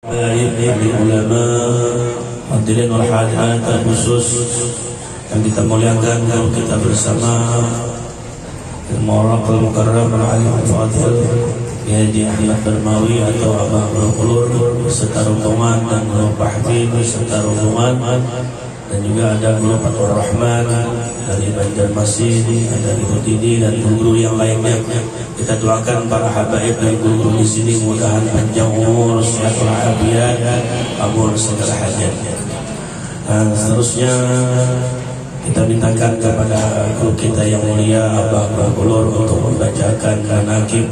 ulama, hadirin wal hadirat khusus yang kita muliakan kalau kita bersama Al-Mu'arraf Al-Mukarram Al-Alim Al-Fadhil Haji Ahmad Barmawi atau Abah Berkulur beserta rombongan dan guru Bahfid beserta rombongan, dan juga ada guru Fatur Rahman dari Banjarmasin, ada Ibu Tidi dan guru yang lainnya. Kita doakan para habaib dan guru-guru di sini mudahan panjang umur, sehat walafiat, kabul segala hajat. Dan seterusnya kita mintakan kepada guru kita yang mulia Abah Berkulur untuk membacakan manaqib.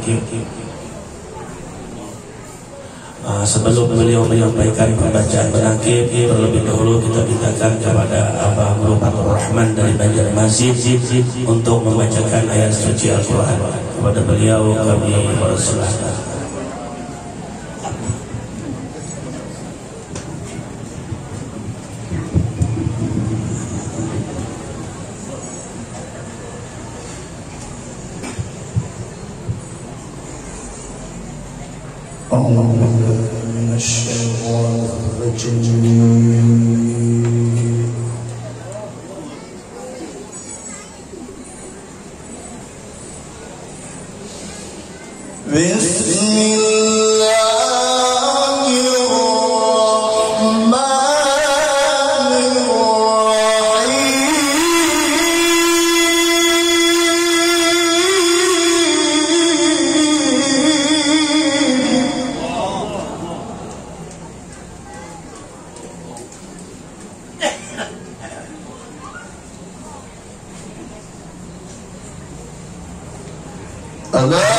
Sebelum beliau menyampaikan pembacaan manaqib, terlebih dahulu kita mintakan kepada Abah Guru Fatur Rahman dari Banjarmasin untuk membacakan ayat suci Al-Quran. Kepada beliau kami persilahkan. لا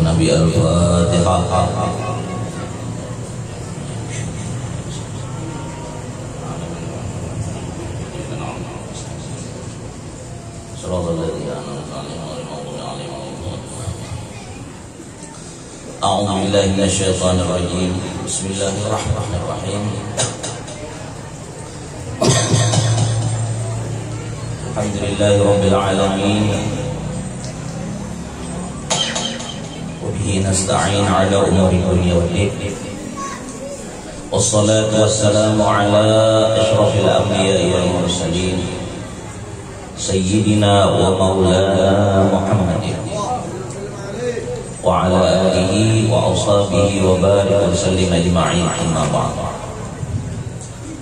Nabi Al-Fatihah. A'udzu billahi minasyaitonir rajim. Bismillahirrahmanirrahim. Alhamdulillahirabbil alamin. نستعين على أمور الدنيا والدين والصلاة والسلام على أشرف الأنبياء والمرسلين سيدنا ومولانا محمد وعلى آله وأصحابه وبارك وسلم أجمعين أما بعد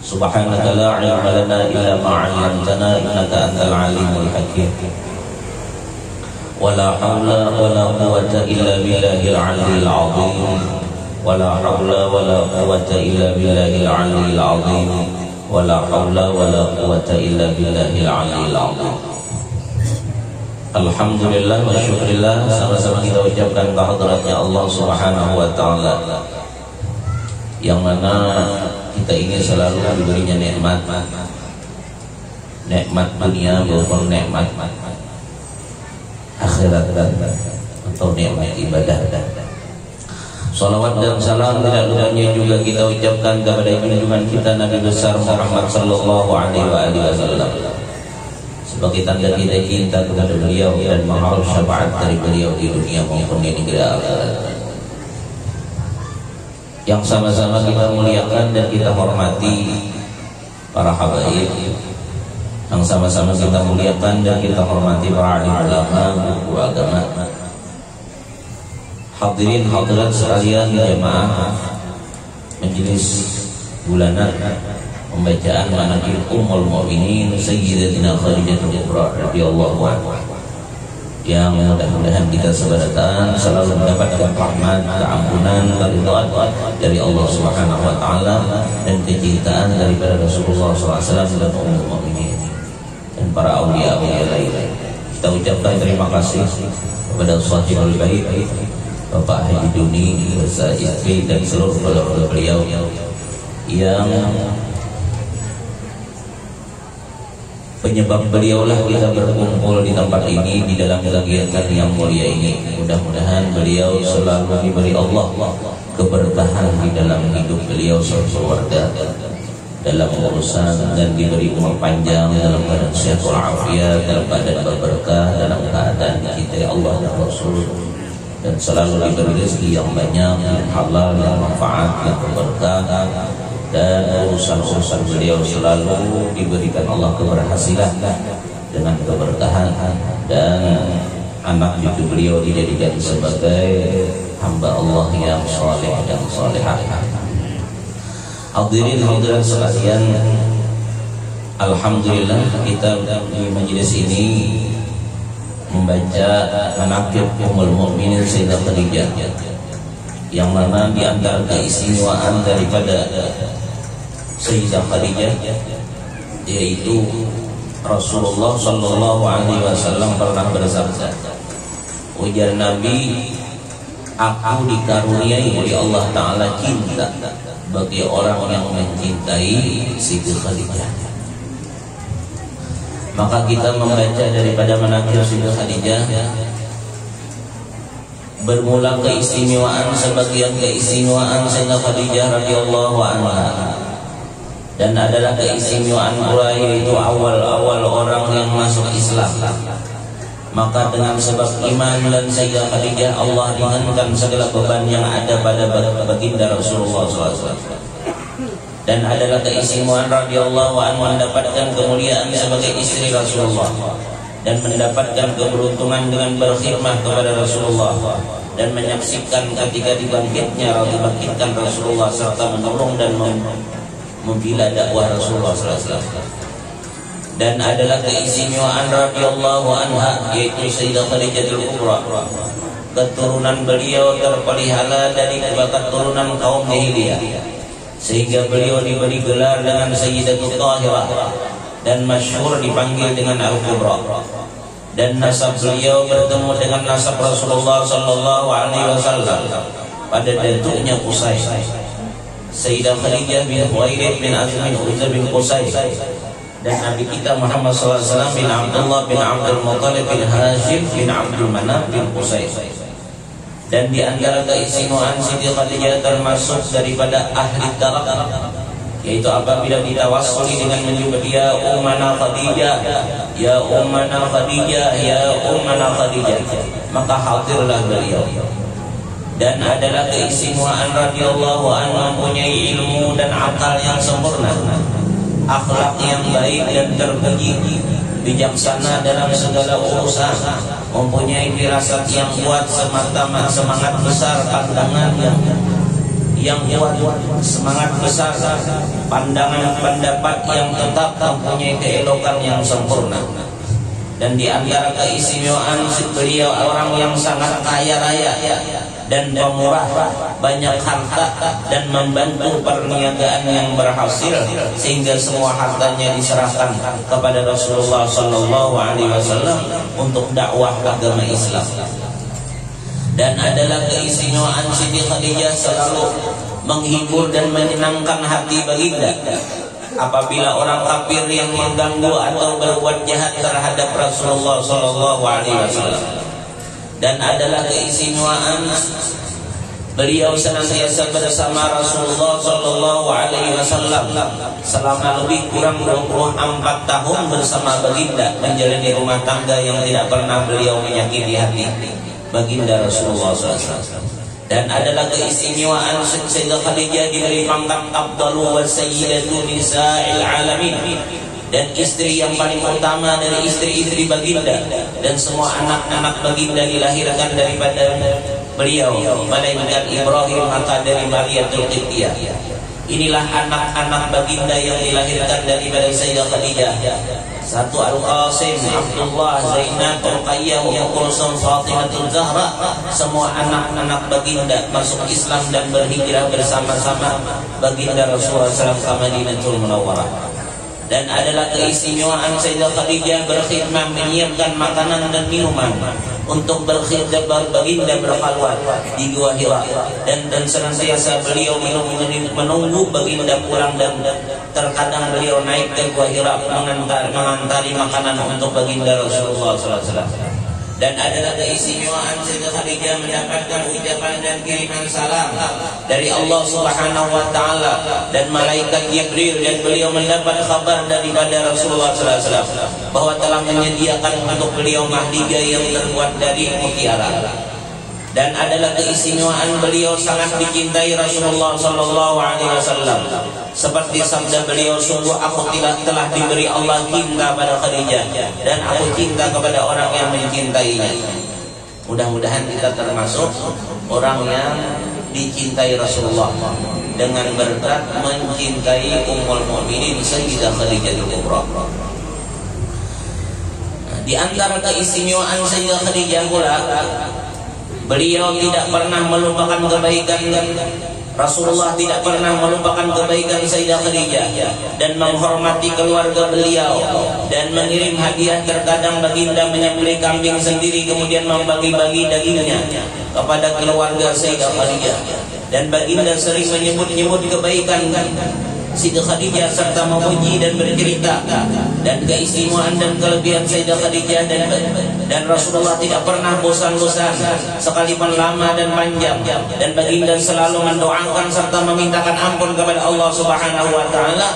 سبحانك لا علم لنا إلا ما علمتنا إنك أنت العليم الحكيم ولا حول ولا قوة إلا بالله العلي العظيم ولا حول ولا قوة إلا بالله العلي العظيم ولا حول ولا قوة إلا بالله العلي العظيم. Alhamdulillah wa syukurillah, sama-sama kita ucapkan kehadratnya Allah Subhanahu wa taala yang mana kita ingin selalu diberinya nikmat dunia maupun nikmat akhirat atau nikmat ibadah. Salawat dan salam tidak lupanya juga kita ucapkan kepada junjungan kita Nabi besar Muhammad sallallahu alaihi wasallam sebagai tanda kita cinta kepada beliau dan mengharap syafaat dari beliau di dunia maupun di negeri akhirat. Yang sama-sama kita muliakan dan kita hormati para habaib, yang sama-sama kita muliakan dan kita hormati para alim ulama, guru agama, hadirin hadirat sekalian jemaah majelis bulanan pembacaan manaqib Ummul Mukminin Sayyidatina Khadijatul Kubra radhiyallahu anha, yang mudah-mudahan kita sebaratan selalu mendapatkan rahmat, keampunan, keridhaan dari Allah Subhanahu wa taala dan kecintaan daripada Rasulullah SAW dan Ummul Mukminin dan para aulia-aulia lainnya. Kita ucapkan terima kasih kepada Sahibul Bait Bapak Haji Duni beserta istri dan seluruh keluarga beliau yang penyebab beliaulah kita berkumpul di tempat ini di dalam kegiatan yang mulia ini. Mudah-mudahan beliau selalu diberi Allah keberkahan di dalam hidup beliau sekeluarga, dalam urusan, dan diberi umur panjang dalam keadaan sehat walafiat, dalam keadaan berberkah, dalam keadaan dicintai Allah dan Rasul, dan selalu diberi rezeki yang banyak, yang halal, yang manfaat, yang berberkah, dan urusan-urusan beliau selalu diberikan Allah keberhasilan dengan keberkahan, dan anak cucu beliau dijadikan sebagai hamba Allah yang saleh dan salehah. Hadirin hadirat sekalian, alhamdulillah kita di majelis ini membaca manaqib Ummul Mukminin Sayyidah Khadijah, yang mana di antara keistimewaan daripada Sayyidah Khadijah yaitu Rasulullah sallallahu alaihi wasallam pernah bersabda, ujar Nabi, aku dikaruniai oleh Allah Ta'ala cinta bagi orang yang mencintai Siti Khadijah. Maka kita membaca daripada manaqib Sayyidah Khadijah, bermula keistimewaan sebagian keistimewaan Sayyidah Khadijah radhiyallahu anha, dan adalah keistimewaan pula yaitu awal-awal orang yang masuk Islam. Maka dengan sebab iman dan Sayyidah Khadijah, Allah ringankan segala beban yang ada pada baginda Rasulullah SAW. Dan adalah keistimewaan radhiyallahu anhu mendapatkan kemuliaan sebagai istri Rasulullah, dan mendapatkan keberuntungan dengan berkhidmat kepada Rasulullah, dan menyaksikan ketika dibangkitkan Rasulullah serta menolong dan membela dakwah Rasulullah SAW. Dan adalah keistimewaan radhiyallahu anha yaitu Sayyidah Khadijatul Kubra, keturunan beliau terpelihara dari keturunan kaum jahiliyah, sehingga beliau diberi gelar dengan Sayyidatul Tahirah dan masyhur dipanggil dengan Al-Kubra. Dan nasab beliau bertemu dengan nasab Rasulullah sallallahu alaihi wasallam pada datuknya Qusay. Sayyidah Khadijah bin Khuwailid bin Azm bin Uzza bin Qusay, dan Nabi kita Muhammad sallallahu alaihi wasallam bin Abdullah bin Abdul Muttalib bin Hashim bin Abdul Manaf bin Qusay. Dan di antara keistimewaan Siti Khadijah termasuk daripada ahli talaq, yaitu apabila ditawassuli dengan menyebut ya Ummana Khadijah, ya Ummana Khadijah, ya Ummana Khadijah, maka hadirlah beliau. Dan adalah keistimewaan radhiyallahu anhu mempunyai ilmu dan akal yang sempurna, akhlak yang baik dan terpuji, bijaksana dalam segala urusan, mempunyai firasat yang kuat, semangat besar, pandangan yang kuat, semangat besar, pandangan pendapat yang tetap, mempunyai keelokan yang sempurna. Dan di antara keistimewaan beliau orang yang sangat kaya raya dan pemurah, banyak harta, dan membantu perniagaan yang berhasil, sehingga semua hartanya diserahkan kepada Rasulullah sallallahu alaihi wasallam untuk dakwah agama Islam. Dan adalah keistimewaan Siti Khadijah selalu menghibur dan menyenangkan hati baginda apabila orang kafir yang mengganggu atau berbuat jahat terhadap Rasulullah sallallahu alaihi wasallam. Dan adalah keistimewaan beliau senantiasa bersama Rasulullah sallallahu alaihi wasallam selama lebih kurang 24 tahun bersama baginda, menjalani rumah tangga yang tidak pernah beliau menyakiti hati baginda Rasulullah SAW. Dan adalah keistimewaan Sayyidah Khadijah diberi pangkat Afdalu wa Sayyidatu Nisa'il Alamin, dan istri yang paling utama dari istri-istri baginda, dan semua anak-anak baginda dilahirkan daripada beliau, malaikat Ibrahim maka dari Mariatul Qibtiyah. Inilah anak-anak baginda yang dilahirkan daripada Sayyidah Khadijah. Satu Al-Qasim, Abdullah, Zainab, Ruqayyah, Kulsum, Fatimatul Zahra. Semua anak-anak baginda masuk Islam dan berhijrah bersama-sama baginda Rasulullah SAW ke Madinatul Munawwarah. Dan adalah keistimewaan Sayyidah Khadijah berkhidmat menyiapkan makanan dan minuman untuk berkhidmat baginda berkhalwat di Gua Hira, dan senantiasa beliau menunggu baginda pulang, dan terkadang beliau naik ke Gua Hira mengantari makanan untuk baginda Rasulullah SAW. Dan adalah keistimewaan Sayyidah Khadijah mendapatkan ucapan dan kiriman salam dari Allah Subhanahu wa taala dan malaikat Jibril, dan beliau mendapat kabar daripada Rasulullah SAW bahwa telah menyediakan untuk beliau mahliga yang terbuat dari mutiara. Dan adalah keistimewaan beliau sangat dicintai Rasulullah sallallahu alaihi wasallam, seperti sabda beliau, sungguh aku telah diberi Allah cinta pada Khadijah, dan aku cinta kepada orang yang mencintainya. Mudah-mudahan kita termasuk orang yang dicintai Rasulullah dengan berkat mencintai Ummul Mukminin Sayyidah Khadijatul Kubra. Di antara keistimewaan Sayyidah Khadijah pula, beliau tidak pernah melupakan kebaikan, Rasulullah tidak pernah melupakan kebaikan Sayyidah Khadijah, dan menghormati keluarga beliau, dan mengirim hadiah. Terkadang baginda menyembelih kambing sendiri kemudian membagi-bagi dagingnya kepada keluarga Sayyidah Khadijah. Dan baginda sering menyebut-nyebut kebaikan Siti Khadijah serta memuji dan bercerita dan keistimewaan dan kelebihan Sayyidah Khadijah dan Rasulullah tidak pernah bosan-bosan sekalipun lama dan panjang, dan baginda selalu mendoakan serta memintakan ampun kepada Allah Subhanahu wa taala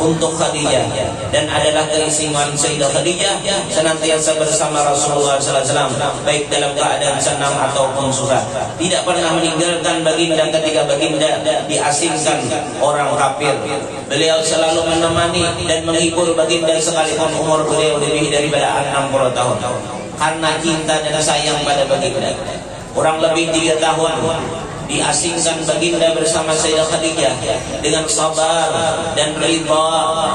untuk Khadijah. Dan adalah keistimewaan Sayyidah Khadijah senantiasa bersama Rasulullah sallallahu alaihi wasallam baik dalam keadaan senang ataupun susah. Tidak pernah meninggalkan baginda ketika baginda diasingkan orang kafir. Beliau selalu menemani dan menghibur baginda sekalipun umur beliau lebih daripada 60 tahun. Karena cinta dan sayang pada baginda, kurang lebih 3 tahun diasingkan baginda bersama Sayyidah Khadijah dengan sabar dan ridha,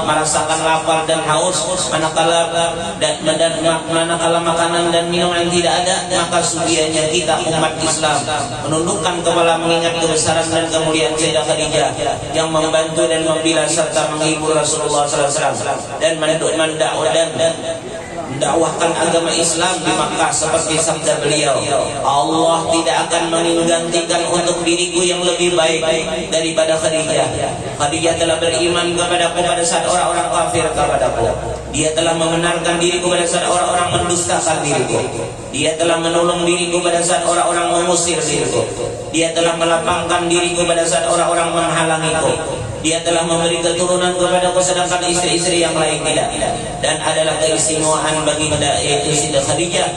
merasakan lapar dan haus manakala makanan dan minuman tidak ada, maka sudianya kita umat Islam menundukkan kepala mengingat kebesaran dan kemuliaan Sayyidah Khadijah yang membantu dan membela serta menghibur Rasulullah SAW dan mendakwahkan agama Islam di Makkah seperti sabda beliau, Allah tidak akan menggantikan untuk diriku yang lebih baik daripada Khadijah. Khadijah telah beriman kepadaku pada saat orang-orang kafir kepadaku. Dia telah membenarkan diriku pada saat orang-orang mendustakan diriku. Dia telah menolong diriku pada saat orang-orang mengusir diriku. Dia telah melapangkan diriku pada saat orang-orang menghalangiku. Dia telah memberi keturunan kepadaku sedangkan istri-istri yang lain tidak. Dan adalah keistimewaan baginda yaitu Sayyidah Khadijah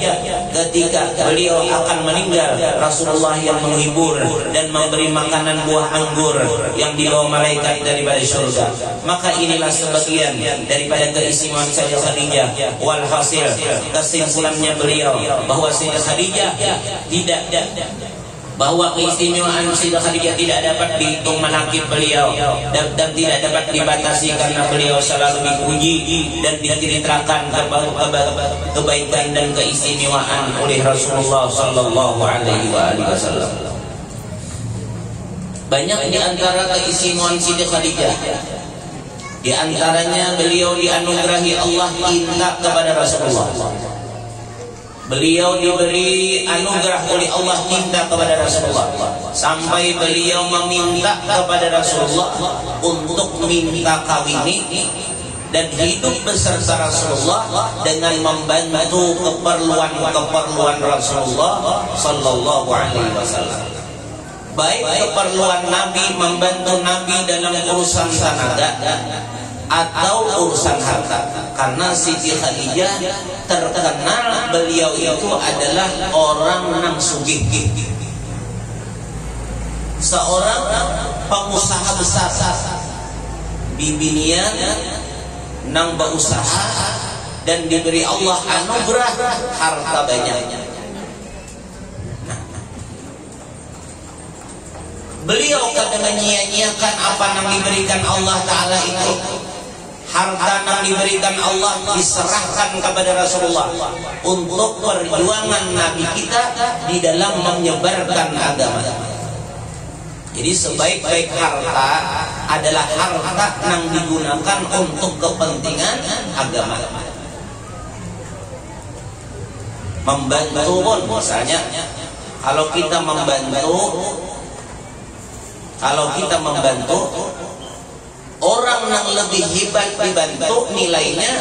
ketika beliau akan meninggal, Rasulullah yang menghibur dan memberi makanan buah anggur yang dibawa malaikat daripada surga. Maka inilah sebagian daripada keistimewaan Sayyidah Khadijah. Walhasil, kesimpulannya beliau bahwa Sayyidah Khadijah bahwa keistimewaan Sayyidah Khadijah tidak dapat dihitung menakib beliau dan tidak dapat dibatasi karena beliau selalu dipuji dan diceritakan kebaikan dan keistimewaan oleh Rasulullah sallallahu alaihi wasallam. Banyak di antara keistimewaan Sayyidah Khadijah. Di antaranya beliau dianugerahi Allah cinta kepada Rasulullah. Beliau diberi anugerah oleh Allah cinta kepada Rasulullah sampai beliau meminta kepada Rasulullah untuk minta kawini dan hidup beserta Rasulullah dengan membantu keperluan Rasulullah sallallahu alaihi wasallam. Baik keperluan Nabi, membantu Nabi dalam urusan tenaga atau urusan harta. Karena Siti Khadijah terkenal beliau itu adalah orang nang sugih, seorang pengusaha besar, bibinian nang berusaha dan diberi Allah anugerah harta banyak. Beliau kadang menyia-nyiakan apa yang diberikan Allah Ta'ala itu. Harta yang diberikan Allah diserahkan kepada Rasulullah untuk perjuangan Nabi kita di dalam menyebarkan agama. Jadi sebaik-baik harta adalah harta yang digunakan untuk kepentingan agama. Membantu pun misalnya, kalau kita membantu orang yang lebih hebat dibantu, nilainya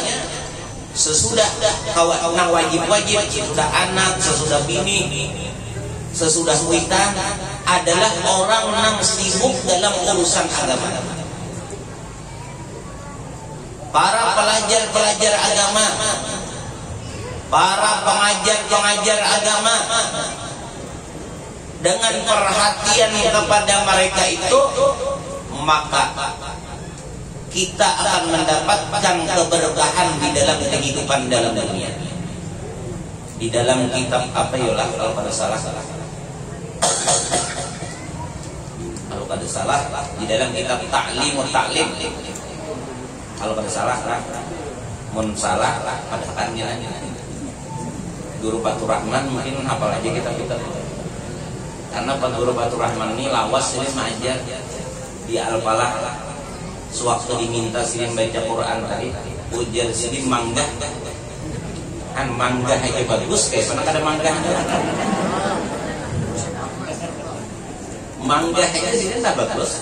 sesudah kawan wajib-wajib, sesudah anak, sesudah bini, sesudah witan, adalah orang yang sibuk dalam urusan agama. Para pelajar-pelajar agama, para pengajar-pengajar agama, dengan perhatian kepada mereka itu, maka kita akan mendapatkan keberkahan di dalam kehidupan dalam dunia. Di dalam kitab apa yolah kalau pada salah di dalam kitab Ta'lim kalau pada salah pada kannya Guru Batur Rahman mungkin hafal aja kita karena Pak Guru Batur Rahman ini lawas ini mengajar di Al-Falah. Sewaktu diminta sering baca Quran tadi, ujar sini manggah aja bagus, kayak pernah ada manggah aja sini tak bagus,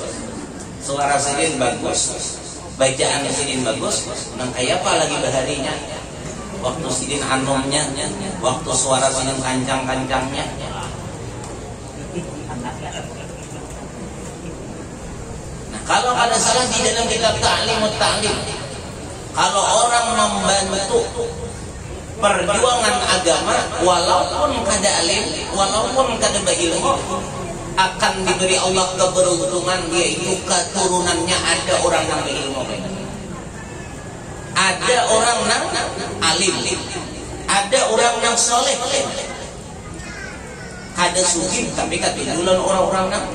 suara sini bagus, bacaan sidin bagus, nang kayak apa lagi baharinya, waktu sidin anomnya, waktu suara sidin kancang-kancangnya. Nah, kalau ada salah di dalam kitab Ta'limut Ta'lim, kalau orang membantu perjuangan agama, walaupun kada alim, walaupun kada berilmu, akan diberi Allah keberuntungan, yaitu keturunannya ada orang yang berilmu, ada orang yang alim, ada orang yang soleh, ada sugih tapi katidulan orang-orang yang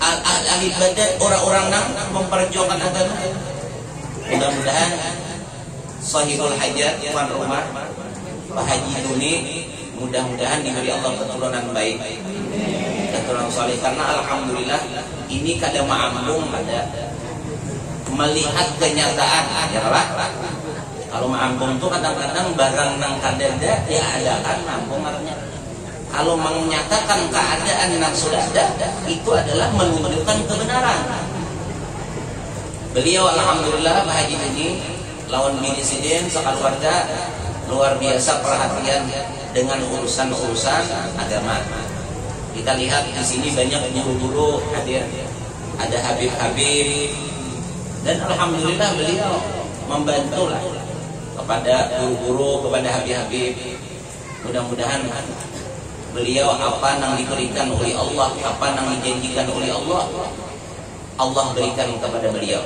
ahli ibadat, orang-orang yang memperjuangkan agama. Mudah-mudahan Sahibul Hajat Tuan Rumah Pak Haji Tuni, mudah-mudahan diberi Allah keturunan baik, keturunan soleh, karena alhamdulillah ini kada ma'ambung ada melihat kenyataan ya lah. Kalau ma'ambung itu kadang-kadang barang nang kadada ya ada kan ma'ambung artinya. Kalau menyatakan keadaan yang sudah ada, itu adalah menunjukkan kebenaran. Beliau alhamdulillah Pak Haji Tuni lawan bini sidin sekeluarga luar biasa perhatian dengan urusan-urusan agama. Kita lihat di sini banyak guru-guru hadir, ada Habib-habib, dan alhamdulillah beliau membantu lah kepada guru-guru, kepada Habib-habib. Mudah-mudahan beliau apa yang diberikan oleh Allah, apa yang dijanjikan oleh Allah, Allah berikan kepada beliau.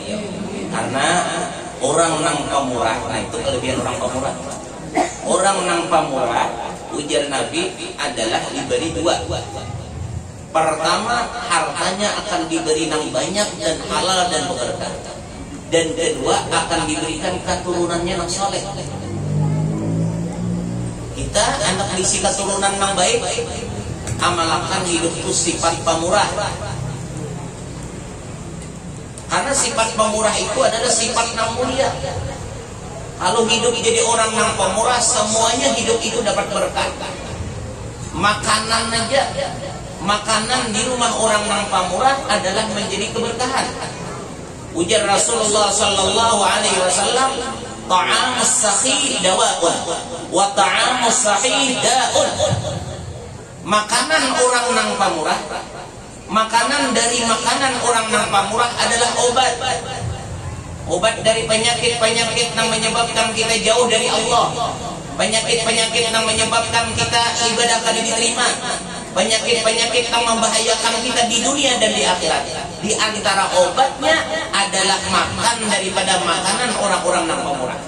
Karena orang nang pamurah, nah itu kelebihan orang pamurah. Orang nang pamurah, ujar Nabi, adalah diberi dua. Pertama, hartanya akan diberi nang banyak dan halal dan berkah. Dan kedua, akan diberikan keturunannya nang soleh. Kita anak diisi keturunan nang baik, amalkan hidupku sifat pamurah. Karena sifat pemurah itu adalah sifat yang mulia. Kalau hidup jadi orang yang pemurah, semuanya hidup itu dapat berkah. Makanan aja, makanan di rumah orang yang pemurah adalah menjadi keberkahan. Ujar Rasulullah sallallahu alaihi wasallam, ta'amus sahih dawa'un wa ta'amus sahih da'un. Makanan orang yang pemurah, makanan dari makanan orang yang pamurah adalah obat. Obat dari penyakit-penyakit yang menyebabkan kita jauh dari Allah, penyakit-penyakit yang menyebabkan kita ibadah kada diterima, penyakit-penyakit yang membahayakan kita di dunia dan di akhirat. Di antara obatnya adalah makan daripada makanan orang-orang yang pamurah.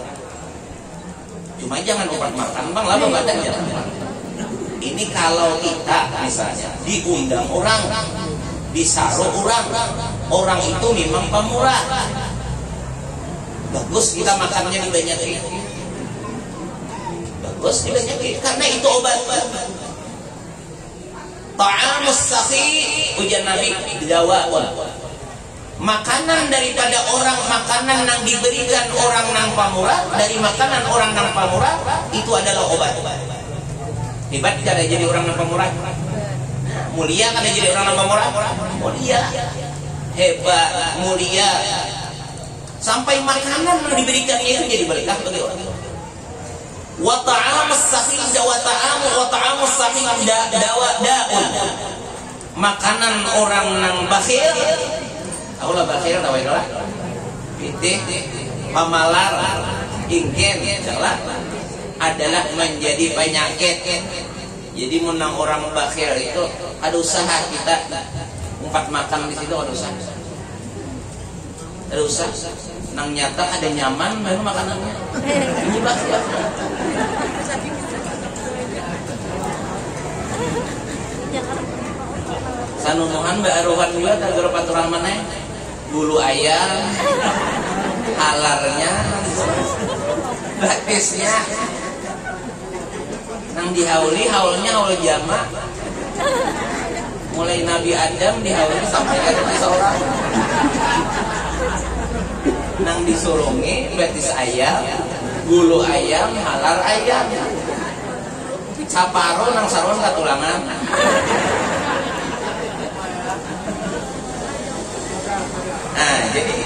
Cuma jangan obat makan bang, lama badan jangan. Ini kalau kita misalnya diundang orang, disaruh orang itu memang pemurah, bagus kita makannya dibanyakin, bagus dibanyakin, karena itu obat. Ta'amus sahih, ujar Nabi, dawa'un. Makanan daripada orang, makanan yang diberikan orang yang pemurah, dari makanan orang yang pemurah itu adalah obat. Hebat kada jadi orang yang pemurah. Mulia kada jadi orang yang pemurah. Mulia, hebat, mulia. Sampai makanan yang diberikannya itu jadi berkah bagi orang. Wa ta'amus sahih wa ta'amus sahih da'un. Makanan orang yang bakhil, tahu lah bakhil, tahu itu lah. Pitih, pamalar, ingin, salah. Adalah menjadi penyakit. Jadi menang orang bakhil itu ada usaha kita umpat makan di situ, ada usaha. Ada usaha. Nang nyata ada nyaman baru makanannya. Ini bakhil. Sanunuhan Mbak Aruhan juga tagara paturahmaneh. Bulu ayam, alarnya, batisnya. Nang dihauli, haulnya haul jamak. Mulai Nabi Adam dihauli sampai ke seorang. Nang disurungi, betis ayam, bulu ayam, halar ayam. Saparo nang sarwan katulangan. Nah, jadi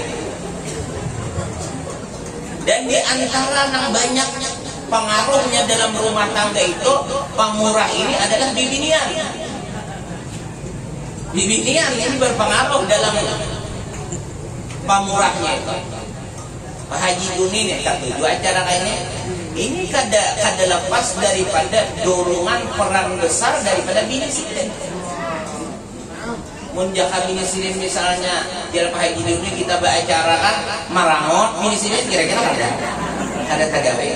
Dan di antara yang banyak pengaruhnya dalam rumah tangga itu, pamurah ini adalah bibinian. Bibinian ini berpengaruh dalam pamurahnya itu. Pak Haji Duni nih tak tuju acara kayaknya. Ini kada lepas daripada dorongan peran besar daripada bini sidin. Mun jaka bini sidin misalnya biar Pak Haji Duni kita beracara kan marangot bini sidin kira-kira ada tagawe.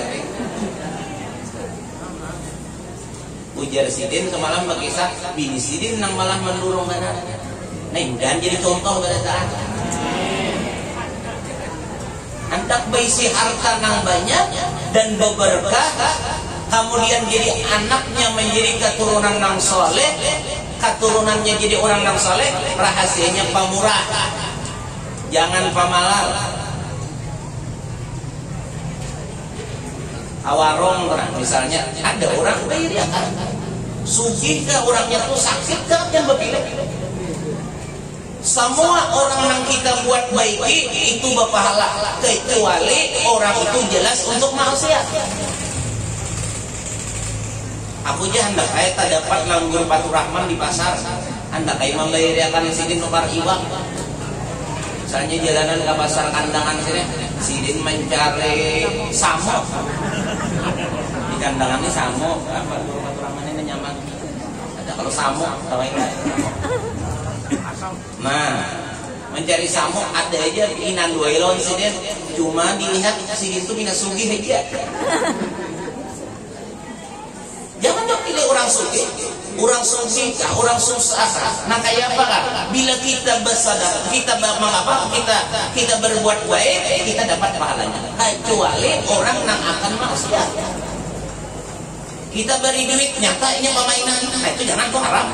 Ujar sidin semalam berkisah bini sidin nang malah mendorong benar. Nah, dan jadi contoh pada saat hendak berisi harta nang banyak dan berberkah, kemudian jadi anaknya menjadi keturunan nang soleh, keturunannya jadi orang nang soleh, rahasianya pamurah, jangan pamalar. Awarong misalnya ada orang bayar kan, sugih ke orangnya tuh sakit kan yang berpilih. Semua orang yang kita buat baiki itu berpahala, kecuali orang itu jelas untuk maksiat. Aku aja hendak saya tak dapat nganggur Fatur Rahman di pasar, hendak saya membayarkan sidin nomor iwak. Misalnya jalanan ke pasar kandangan sini, sidin mencari samok. Di kandangan ini samok, apa Fatur Rahman ini nyaman. Ada kalau samok, tahu enggak? Nah, mencari samuk ada aja inan dua elon sidin, cuma dilihat sidin itu minat sugih aja. Jangan dong pilih orang sugih, orang sugih, orang susah. Nah kayak apa kan? Bila kita bersadar, kita mengapa? Kita berbuat baik, kita dapat pahalanya. Kecuali orang yang akan maksiat. Kita beri duit nyatanya pemainan, nah itu jangan tuh haram.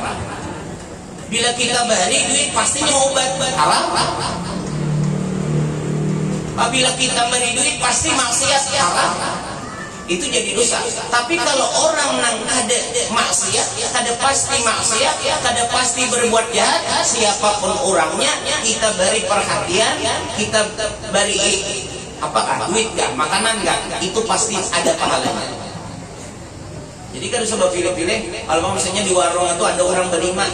Bila kita beri duit pastinya obat haram. Apabila kita beri duit pasti maksiat haram. Itu jadi dosa. Tapi kalau orang nang kada maksiat, kada pasti maksiat, kada pasti berbuat jahat, siapapun orangnya, kita beri perhatian, kita beri apakah duit enggak, makanan enggak, itu pasti ada pahalanya. Jadi kan bisa pilih-pilih. Kalau misalnya di warung itu ada orang berlima,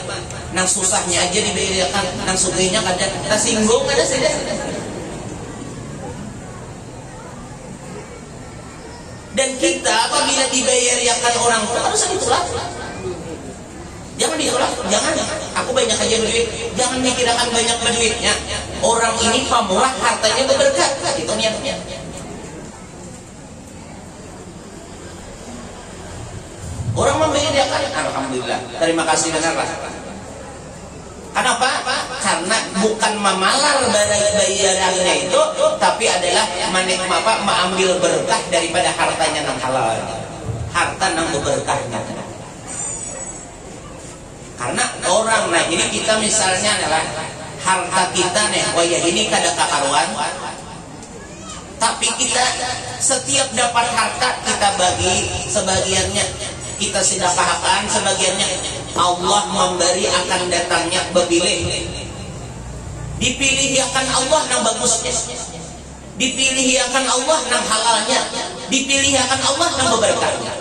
nang susahnya aja dibayarkan, nang sugihnya kada, nang singgung kada saja. Dan kita apabila dibayarkan orang itu harus ditolak. Jangan ditolak, jangan. Aku banyak aja berduit, jangan mikirkan banyak berduitnya. Orang ini pamurah, hartanya berberkah, itu niatnya. Orang membayarkan, alhamdulillah, terima kasih dengarlah. Kenapa? Karena bukan memalar bayarannya itu, tapi adalah mengambil berkah daripada hartanya yang halal, harta yang berberkahnya. Karena orang, nah jadi kita misalnya adalah harta kita nih, wah ya ini kada kakaruan, tapi kita setiap dapat harta kita bagi sebagiannya. Kita sedekahkan sebagiannya. Allah memberi akan datangnya berpilih. Dipilih akan Allah yang bagusnya. Dipilih akan Allah yang halalnya. Dipilih akan Allah yang berberkahnya.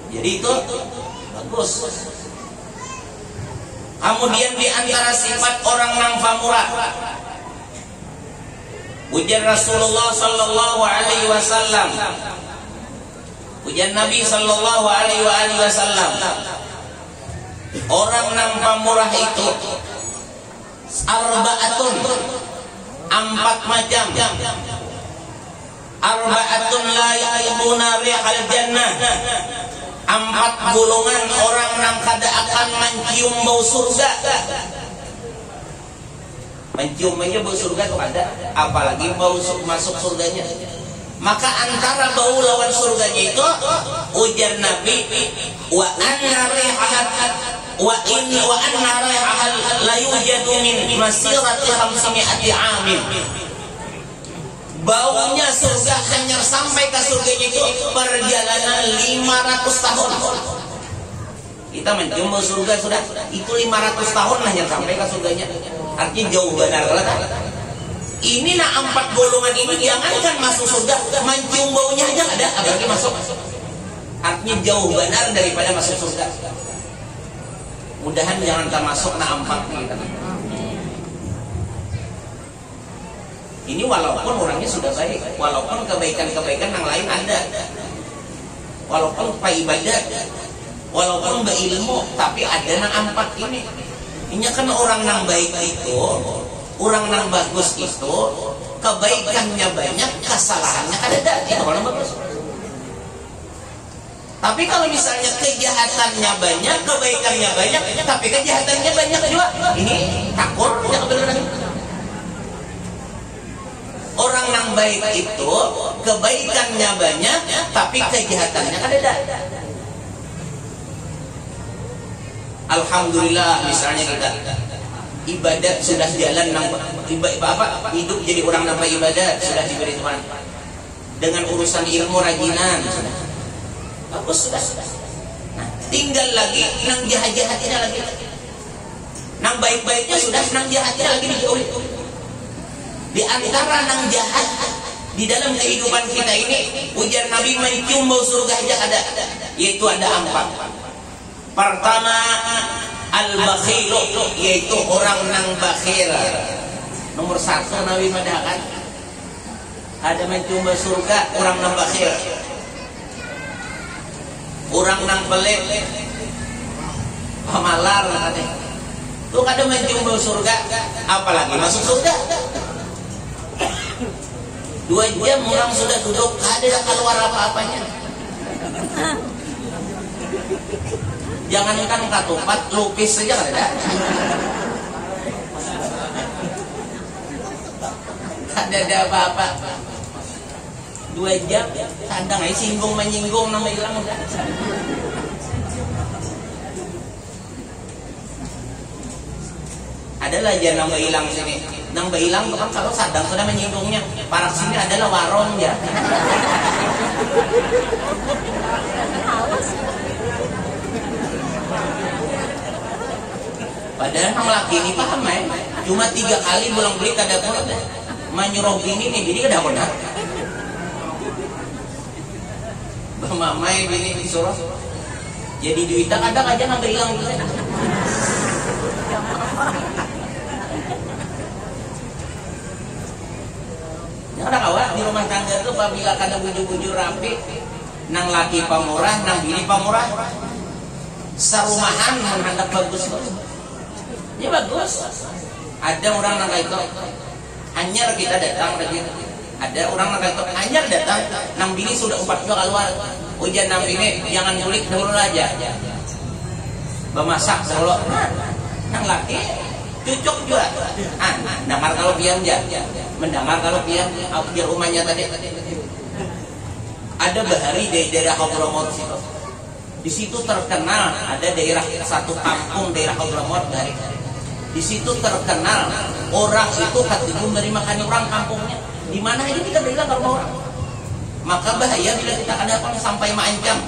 Jadi itu bagus. Kemudian di antara sifat orang yang pamurah, ujar Rasulullah sallallahu alaihi wasallam, ujian Nabi sallallahu alaihi wasallam, orang yang pamurah itu arba'atun, 4 macam. Arba'atun la ya'ibuna rihal jannah, 4 golongan orang yang kada akan mencium bau surga. Mencium aja bau surga itu ada, apalagi bau masuk surganya. Maka antara bau lawan surganya itu, ujar Nabi, wa anna rihahal la yujadu min masirati 500 amin. Baunya surga hanya sampai ke surganya itu perjalanan 500 tahun. Kita mencium bau surga sudah, itu 500 tahun hanya sampai ke surganya. Artinya jauh benar lah. Ini nak 4 golongan ini jangankan masuk surga, mencium baunya aja nggak ada, apalagi masuk. Artinya jauh benar daripada masuk surga. Mudahan jangan termasuk nak 4 kita. Ini walaupun orangnya sudah baik, walaupun kebaikan-kebaikan yang lain ada, walaupun pak ibadat, walaupun berilmu, tapi ada yang 4 ini. Ini kan orang yang baik itu, orang yang bagus itu, kebaikannya banyak, kesalahannya ada. Itu orang bagus. Tapi kalau misalnya kejahatannya banyak, kebaikannya banyak, tapi kejahatannya banyak juga, ini takut ya kebenaran. Orang yang baik itu kebaikannya banyak, tapi kejahatannya ada. Alhamdulillah, misalnya kita ibadat sudah jalan, hidup jadi orang nambah ibadat sudah diberi Tuhan. Dengan urusan ilmu rajinan sudah bagus sudah. Nah, tinggal lagi nang jahat-jahatnya lagi. Nang baik-baiknya sudah, nang jahatnya lagi dijauhi. Di antara nang jahat di dalam kehidupan kita ini, ujar Nabi, mencium bau surga aja ada, yaitu ada 4. Pertama, al-bakhil, yaitu orang nang bakhil. Nomor 1 Nabi madahkan ada mencium bau surga orang nang bakhil. Orang nang pelit, pamalar katanya. Tuh kada mencium bau surga, apalagi masuk surga. 2 jam orang sudah duduk, ada keluar apa-apanya. Jangankan katupat, lukis saja ada. Ada apa-apa. 2 jam, kadang aja singgung menyinggung nama hilang udah. Adalah aja nama hilang sini. Nang hilang kan kalau sadang sudah menyinggungnya. Parak sini adalah warung ya. Padahal nang laki ini paham ya. Cuma 3 kali pulang beli kada pun menyuruh bini nih, bini kada benar. Mamai bini disuruh. Jadi duitnya kadang aja nang hilang gitu. Ada kawan di rumah tangga itu apabila kada buju-buju rapi, nang laki pamurah, nang bini pamurah, sarumahan menghadap bagus. Ya bagus. Ada orang nang itu anyar kita datang lagi. Ada orang nang itu anyar datang, nang bini sudah 4 jam keluar. Ujian nang bini jangan kulik dulu aja. Bemasak dulu. Nang laki cucuk juga. Dengar kalau pian ya. Mendengar kalau pian di rumahnya tadi. Ada bahari dari daerah Hadramut situ. Di situ terkenal, ada daerah satu kampung daerah Hadramut dari. Di situ terkenal orang itu katanya dari makan orang kampungnya. Di mana aja kita bilang kalau orang. Maka bahaya bila kita kadang sampai mengancam.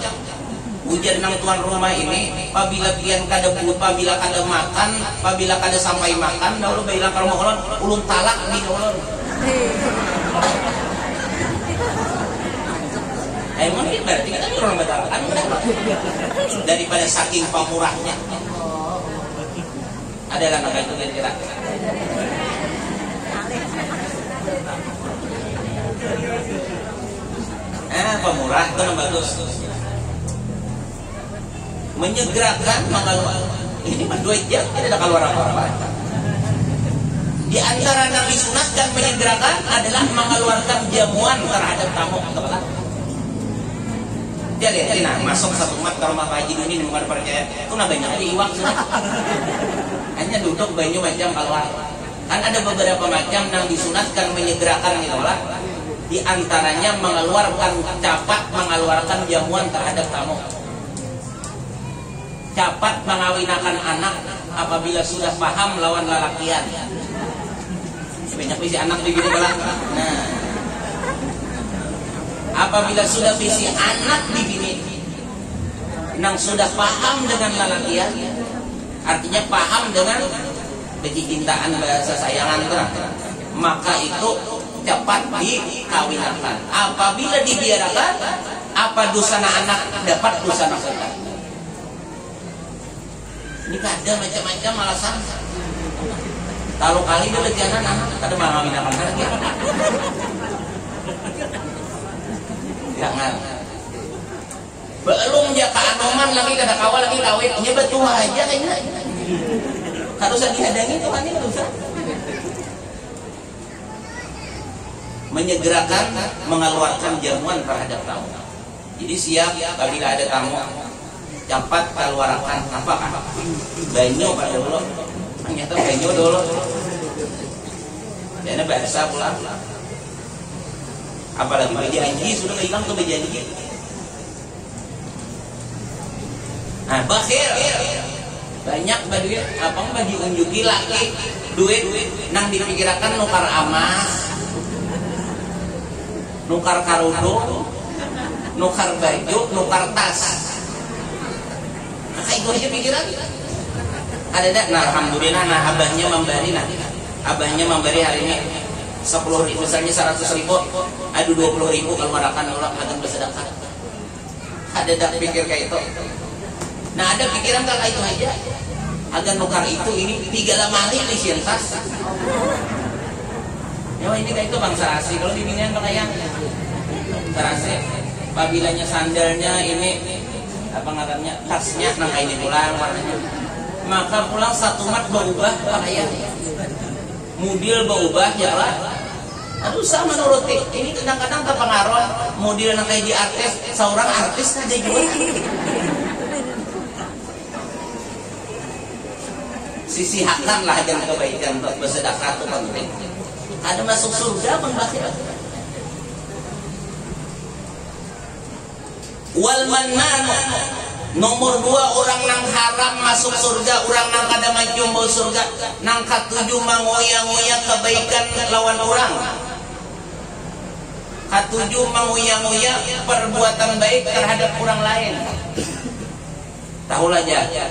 Ujar nang tuan rumah ini, apabila pian kada bupa, bila kada makan, apabila kada sampai makan, dahulu bilang kalau mau ulun talak di ulun. Mungkin berarti kita orang bertalakan daripada saking pamurahnya. Adalah nama itu kira-kira. Pemurah itu yang bagus. Menyegerakan mengeluar. Ini mah 2 jam tidak ada keluar apa-apa. Di antara yang disunatkan menyegerakan adalah mengeluarkan jamuan terhadap tamu kepala. Dia lihat, nah masuk satu umat ke rumah Pak Haji Duni bukan percaya. Itu nah banyak di iwak sudah. Hanya duduk banyak macam keluar. Kan ada beberapa macam yang disunatkan menyegerakan gitu lah. Di antaranya mengeluarkan capat, mengeluarkan jamuan terhadap tamu. Capat mengawinakan anak apabila sudah paham lawan lalakian. Banyak bisi anak begini belang. Nah, apabila sudah bisi anak begini, nang sudah paham dengan lalakian, artinya paham dengan beci cintaan bahasa sayangan terang. maka itu cepat dikawinkan. Apabila dibiarkan, apa dosana anak dapat dosana kita. Ini ada macam-macam alasan. Kalau kali dia lejanan anak, kada mau ngawinkan lagi. Jangan. Belum jaka anoman lagi kada kawal lagi kawin, nya betul aja kayaknya. Harus dihadangi Tuhan ini dosa. Menyegerakan mengeluarkan jamuan terhadap tamu. Jadi siap apabila ada tamu, cepat keluarkan apa kan? Banyo pada dulu. Ternyata banyo dulu. Karena bahasa pulang. Apalagi berjanji sudah hilang tuh berjanji. Nah, bakhir. Banyak duit, abang bagi unjuki laki duit nang dipikirkan nukar emas, nukar karudung, nukar baju, nukar tas. Nah, itu aja pikiran. Ada dah. Nah, alhamdulillah, nah abahnya memberi hari ini 10.000, misalnya 100.000, aduh 20.000 kalau marakan orang akan bersedekah. Ada dah pikir kayak itu. Nah, ada pikiran kalau itu aja. Agar nukar itu ini 3 lemari di sientas. Ya ini kayak itu bangsa asli. Kalau di Binian pakaian terasi. Pabilanya sandalnya ini apa ngarannya tasnya nang ini pulang warnanya. Maka pulang satu mat berubah pakaian. Model berubah ya lah. Aduh sama nuruti. Ini kadang-kadang terpengaruh model nang kayak di artis. Seorang artis aja juga. Sisihakan lah yang kebaikan untuk bersedekah itu penting. Ada masuk surga pun bakhil. Wal mannan, nomor 2 orang nang haram masuk surga, orang nang kada majumbo surga, nang katujuh mangoya-ngoya kebaikan lawan orang. Katujuh mangoya-ngoya perbuatan baik terhadap orang lain. Tahulah aja.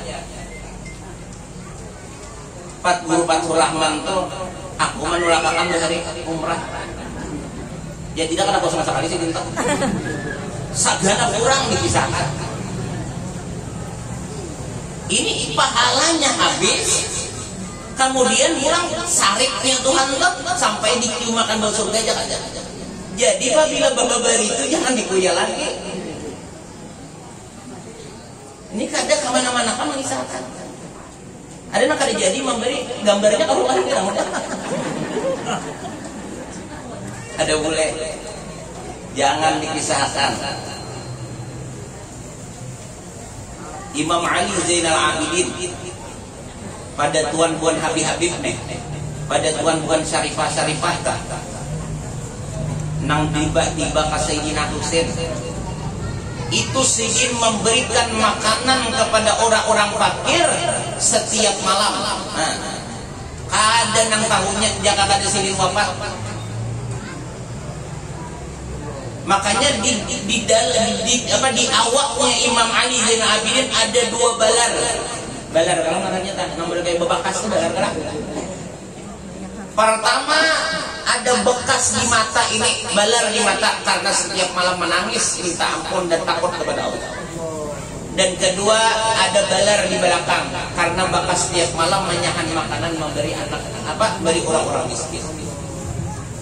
Pak Guru Fathur Rahman tuh aku menulakakan dari umrah. Ya tidak kan aku sama sekali sih dintok. Sagana kurang dipisahkan. Ini pahalanya habis. Kemudian kurang sariknya Tuhan tuh sampai diciumakan bau surga aja. Jadi apabila bababari itu jangan dikuya lagi. Ini kadang kemana-mana kan mengisahkan. Ada nak kada jadi memberi gambarnya kalau kan tidak mudah. Ada boleh. Jangan dipisahkan. Imam Ali Zainal Abidin pada tuan-tuan Habib-Habib nih, pada tuan-tuan Syarifah-Syarifah tah. Nang tiba-tiba ka Sayyidina Husain itu ingin memberikan makanan kepada orang-orang fakir setiap malam. Nah, ada nang tahunnya jaka kada silin wafat. Makanya di awaknya Imam Ali Zainal Abidin ada 2 balar. Balar kalau katanya tak nomor kayak bebakas itu balar kerah. Pertama ada bekas di mata ini, balar di mata karena setiap malam menangis minta ampun dan takut kepada Allah. Dan kedua ada balar di belakang karena bekas setiap malam menyahan makanan memberi anak beri orang-orang miskin.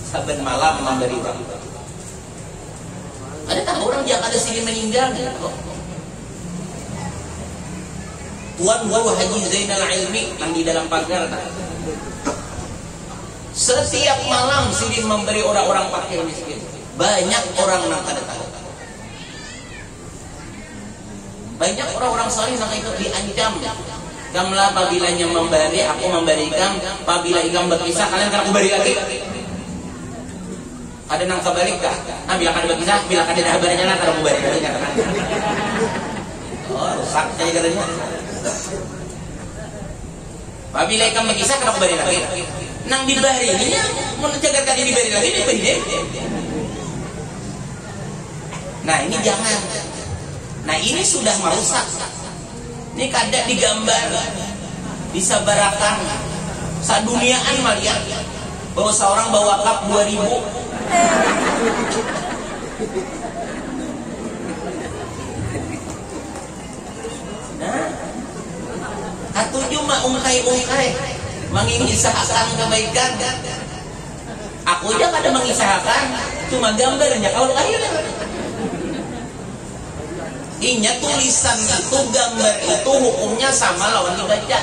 Saben malam memberi orang. Ada tak orang yang ada sini meninggal gitu. Tuan Guru Haji Zainal Ilmi yang di dalam pagar tak? Setiap malam sini memberi orang-orang fakir miskin. Banyak orang yang kada tahu. Banyak orang-orang saleh yang itu diancam. Kamlah pabilanya memberi, aku memberikan. Pabila ikam berpisah, kalian kan aku beri lagi. Ada nang kebalik kah? Nah, bila kada berpisah, bila kada ada habarnya nak kada aku beri lagi kan? Oh, rusak jadi katanya. Pabila ikam berpisah, kada aku beri lagi. Nang diberi ini mau jaga kali diberi lagi diberi deh. Nah ini jangan. Nah ini sudah merusak. Ini kada digambar, disabarakan, saduniaan malian. Bahwa seorang bawa cup 2000. Nah, katujuh mah ungkai-ungkai mengisahakan kebaikan. Aku aja kada mengisahakan, cuma gambarnya kalau lahir. Inya tulisan itu, gambar itu hukumnya sama lawan dibaca.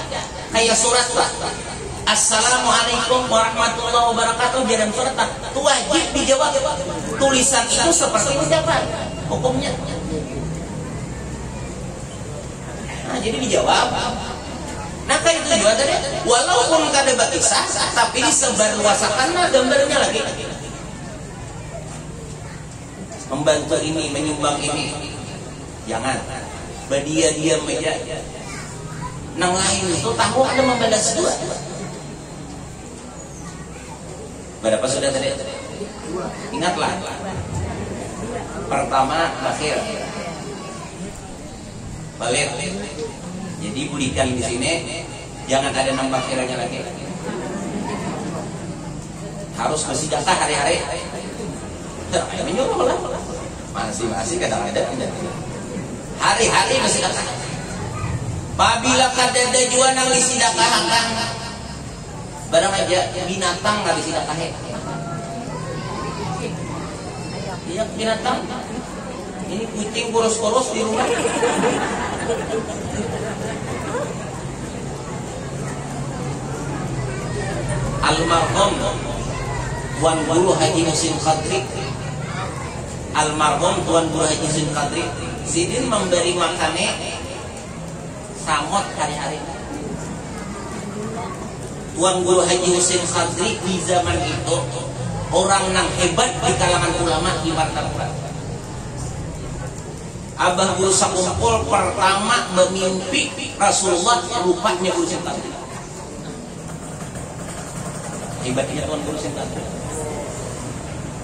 Kayak surat lah. Assalamualaikum warahmatullahi wabarakatuh, dalam surat itu wajib dijawab. Tulisan itu seperti ucapan hukumnya. Nah, jadi dijawab. Nah, kayak itu juga tadi. Walaupun kada bakisah, tapi disebarluasakan gambarnya lagi. Membantu ini, menyumbang ini. Jangan. Badia diam aja. Nang lain itu tahu ada membalas dua. Berapa sudah tadi? Ingatlah. Pertama, bakhil. Balik. Jadi budikan di sini jangan ada nambah kiranya lagi. Harus bersedekah hari-hari. Menyuruh lah. Masih kadang-kadang hari-hari bersedekah. Apabila kadada jua nang disedekahkan, barang aja binatang nggak disedekahin. Iya binatang. Ini kucing kurus-kurus di rumah. Almarhum Tuan Guru Haji Muhsin Khadri. Almarhum Tuan Guru Haji Muhsin Khadri sidin memberi makannya samot hari-hari. Tuan Guru Haji Muhsin Khadri di zaman itu orang nang hebat di kalangan ulama di Martapura. Abah Guru sakumpul pertama memimpi Rasulullah rupanya Guru Muhsin Khadri. Hebatnya Tuan Guru Muhsin Khadri.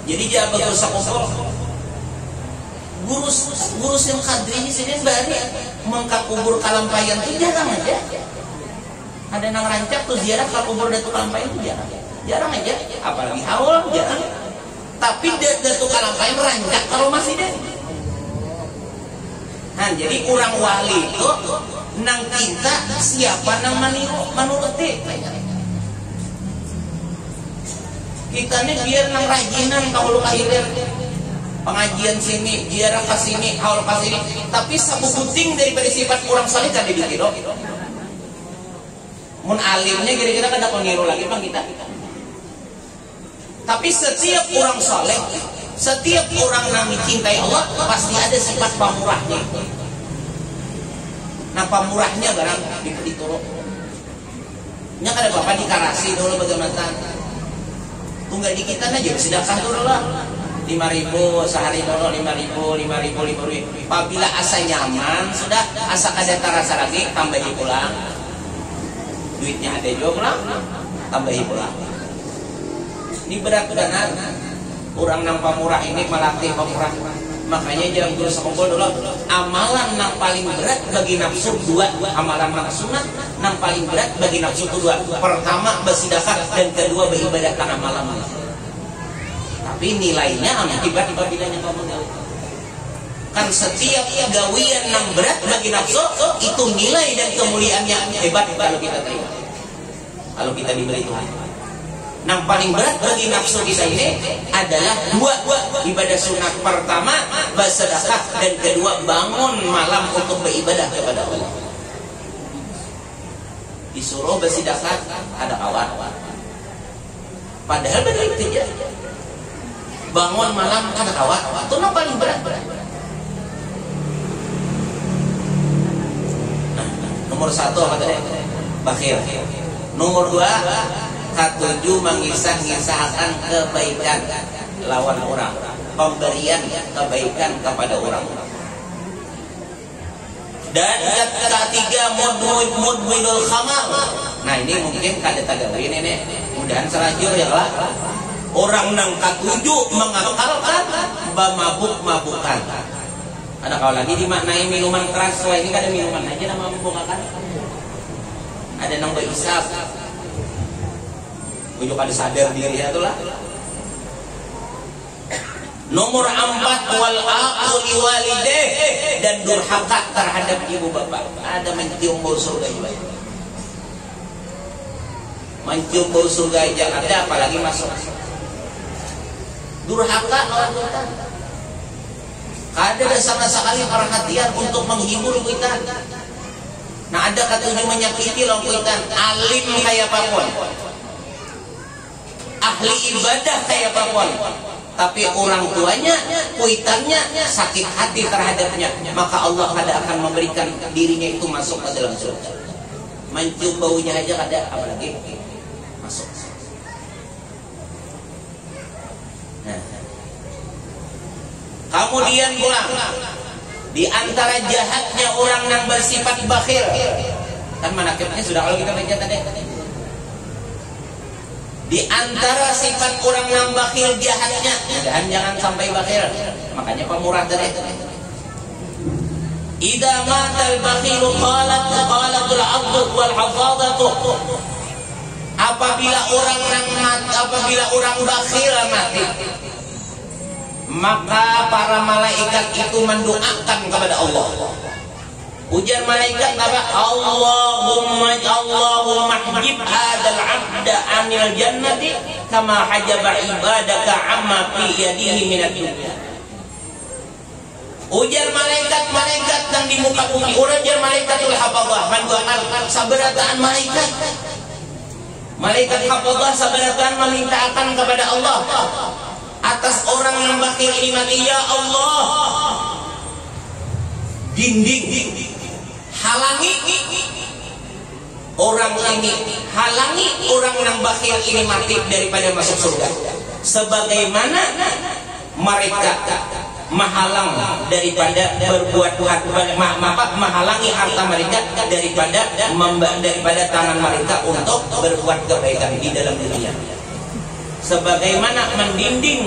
Jadi dia Abah Guru sakumpul Guru Muhsin Khadri ini sini bari mengka kubur Kalampayan itu jarang aja. Ada nang rancak tuh ziarah ke kubur Datuk Kalampayan itu jarang aja. Apalagi haul jarang. Tapi Datuk Kalampayan rancak kalau masih deh. Nah, jadi kurang wali itu nang cinta siapa nang manuruti. Kita nih biar nang rajinan kalau akhirnya pengajian sini, biar ke sini, haul ke sini. Tapi sabu puting daripada sifat kurang saleh kan dikira. Mun alimnya kira-kira kada pengiru lagi bang kita. Tapi setiap orang saleh, setiap orang yang dicintai Allah pasti ada sifat pamurahnya. Nah pamurahnya barang diturut. Nya kada bapak dikarasi dulu bagaimana? Tunggal di kita aja sedekah dulu lah. 5.000 sehari dulu 5.000. Apabila asa nyaman sudah asa kada terasa lagi tambahi pulang. Duitnya ada juga pulang, tambahi pulang. Ini berat benar. Orang nang pamurah ini melatih pamurah. Makanya jangan guru sekumpul dulu. Amalan nang paling berat bagi nafsu dua. Amalan nang sunat nang paling berat bagi nafsu dua. Pertama bersedekah dan kedua beribadah tengah malam. Tapi nilainya amat hebat apabila kamu tahu. Kan setiap gawian nang berat bagi nafsu itu nilai dan kemuliaannya hebat kalau kita terima. Kalau kita diberi Tuhan. Nang paling berat bagi nafsu kita ini adalah dua ibadah sunat. Pertama bersedekah dan kedua bangun malam untuk beribadah kepada Allah. Disuruh bersedekah ada kawan. Padahal benar itu ya. Bangun malam ada kawan. Itu nang paling berat. Nomor 1 apa tadi? Bakhil. Nomor 2 katujuh mengisah-ngisahkan kebaikan lawan orang, pemberian kebaikan kepada orang. Dan ketiga mudwinul khamar. Nah ini mungkin kada tagawin ini. Mudahan serajur ya lah. Orang nang katujuh mengakalkan mabuk-mabukan. Ada kau lagi dimaknai minuman keras. Wah ini kada minuman aja nama membukakan. Ada nang berisap. Ujuk ada sadar diri itulah. Nomor 4 wal aquli walideh, dan durhaka terhadap ibu bapak. Ada mencium bau surga juga. Mencium bau surga aja ada, apalagi masuk. Durhaka orang kita. Ada sama sekali perhatian untuk menghibur kita. Nah ada katanya menyakiti orang kita. Alim kayak apapun, ahli ibadah kayak apapun, tapi orang tuanya, kuitannya sakit hati terhadapnya, maka Allah kada akan memberikan dirinya itu masuk ke dalam surga. Mencium baunya aja kada, apalagi masuk. Nah, kemudian pulang, di antara jahatnya orang yang bersifat bakhil, kan manakibnya sudah kalau kita baca tadi. Di antara sifat orang yang bakhil jahatnya, dan jangan sampai bakhil. Makanya pemurah tadi. Idza matal bakhilu qalatul 'abdu wal hafadatu. Apabila orang bakhil mati, maka para malaikat itu mendoakan kepada Allah. Ujar malaikat apa? Allahumma hajib hadzal 'abda 'anil jannati kama hajaba ibadaka amma fi yadihi minad dunya. Ujar malaikat yang di muka bumi, ujar malaikatul hafadzah, mendoakan sabarataan malaikat. Malaikat hafadzah sabarataan memintakan kepada Allah atas orang yang bakhil ini mati, ya Allah, dinding, halangi orang ini, halangi orang yang bakhil ini mati daripada masuk surga, sebagaimana mereka menghalang daripada berbuat menghalangi harta mereka daripada tangan mereka untuk berbuat kebaikan di dalam dunia. Sebagaimana mendinding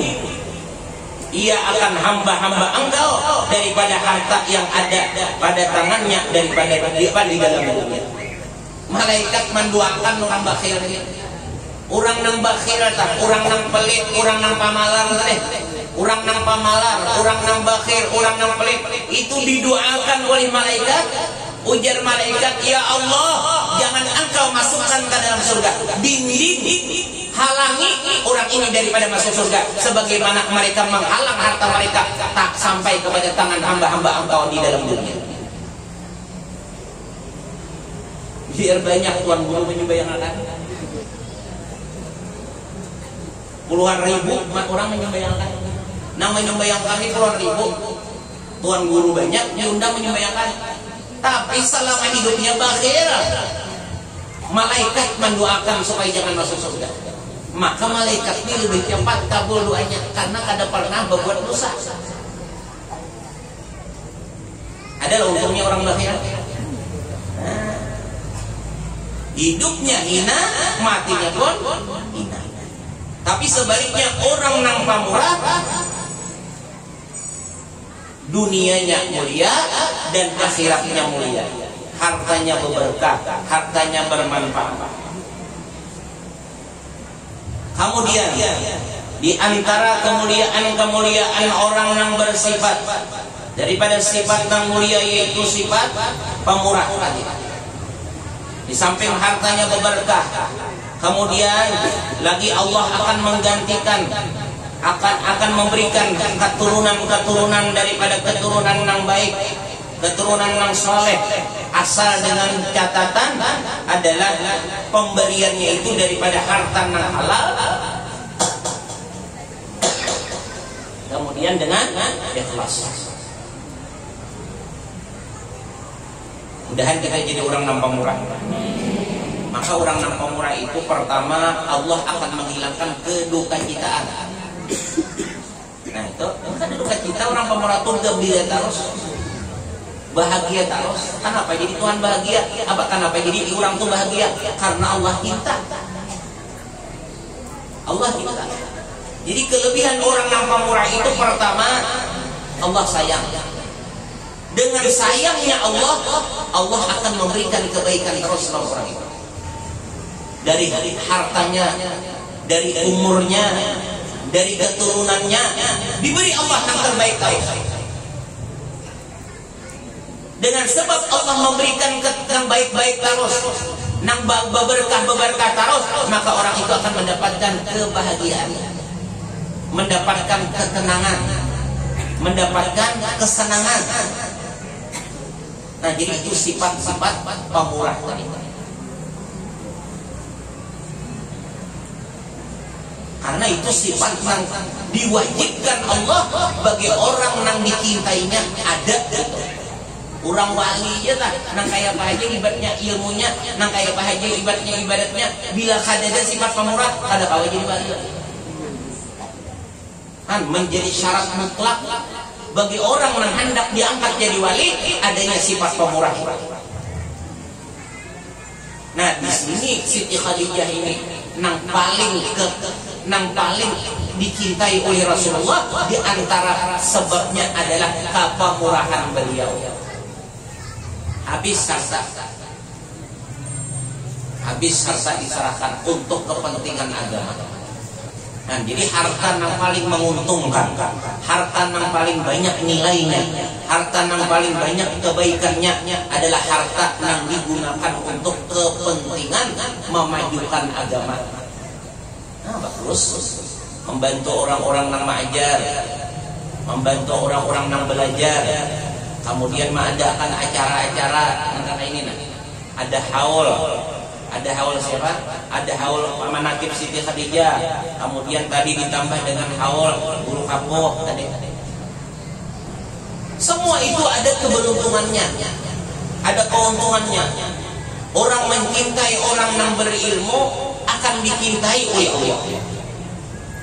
ia akan hamba-hamba engkau daripada harta yang ada pada tangannya daripada di dalam dunia. Malaikat mendoakan orang bakhil ini. Orang nang bakhil tak, orang nang pelit, orang nang pamalar teh. Orang nang pamalar, orang nang bakhil, orang nang pelit itu didoakan oleh malaikat. Ujar malaikat, ya Allah, jangan engkau masukkan ke dalam surga. Dinding, halangi orang ini daripada masuk surga, sebagaimana mereka menghalang harta mereka tak sampai kepada tangan hamba-hamba engkau di dalam dunia. Biar banyak tuan guru menyembayangkan. Puluhan ribu orang menyembayangkan. Nang menyembayangkan ini puluhan ribu. Tuan guru banyak diundang menyembayangkan. Tapi selama hidupnya bakhil, malaikat mendoakan supaya jangan masuk surga. Maka malaikat ini lebih cepat kabul doanya karena kada pernah berbuat dosa. Adalah untungnya orang bakhil. Hidupnya hina, matinya pun hina. Tapi sebaliknya orang nang pamurah, dunianya mulia dan akhiratnya mulia. Hartanya berberkah, hartanya bermanfaat. Kemudian di antara kemuliaan orang yang bersifat daripada sifat yang mulia yaitu sifat pemurah. Di samping hartanya berberkah, kemudian lagi Allah akan menggantikan, akan memberikan keturunan daripada keturunan yang baik, keturunan yang soleh, asal dengan catatan adalah pemberiannya itu daripada harta yang halal, kemudian dengan ikhlas. Mudahan kita jadi orang nampak murah. Maka orang nampak murah itu pertama Allah akan menghilangkan kedukacitaan. Nah itu kan dukacita orang pemurah itu gembira terus, bahagia terus. Kenapa jadi Tuhan bahagia? Kenapa jadi orang itu bahagia? Karena Allah cinta. Allah cinta. Jadi kelebihan orang nampak murah itu pertama Allah sayang. Dengan sayangnya Allah akan memberikan kebaikan terus sama orang itu. Dari hartanya dari umurnya, dari keturunannya, diberi Allah yang terbaik terus. Dengan sebab Allah memberikan yang baik-baik terus, nang berkah terus, maka orang itu akan mendapatkan kebahagiaan, mendapatkan ketenangan, mendapatkan kesenangan. Nah, jadi itu sifat-sifat pemurah tadi. Karena itu sifat yang diwajibkan Allah bagi orang yang dicintainya ada gitu. Orang wali aja lah, nang kaya apa aja ibadatnya ilmunya, nang kaya apa aja ibadatnya. Bila kadada sifat pemurah, kada kawa jadi wali. Kan menjadi syarat mutlak bagi orang yang hendak diangkat jadi wali adanya sifat pemurah. Nah, di sini Siti Khadijah ini nang paling dicintai oleh Rasulullah, di antara sebabnya adalah kepemurahan beliau. Habis harta diserahkan untuk kepentingan agama. Nah, jadi harta yang paling menguntungkan, harta yang paling banyak nilainya, harta yang paling banyak kebaikannya adalah harta yang digunakan untuk kepentingan memajukan agama. Nah, bagus. Membantu orang-orang yang mengajar, membantu orang-orang yang belajar, kemudian mengadakan acara-acara ini. Ada haul siapa? Ada haul manakib Siti Khadijah. Kemudian tadi ditambah dengan haul Guru Kapoh tadi. Semua itu ada keberuntungannya, ada keuntungannya. Orang mencintai orang yang berilmu akan dicintai oleh Allah.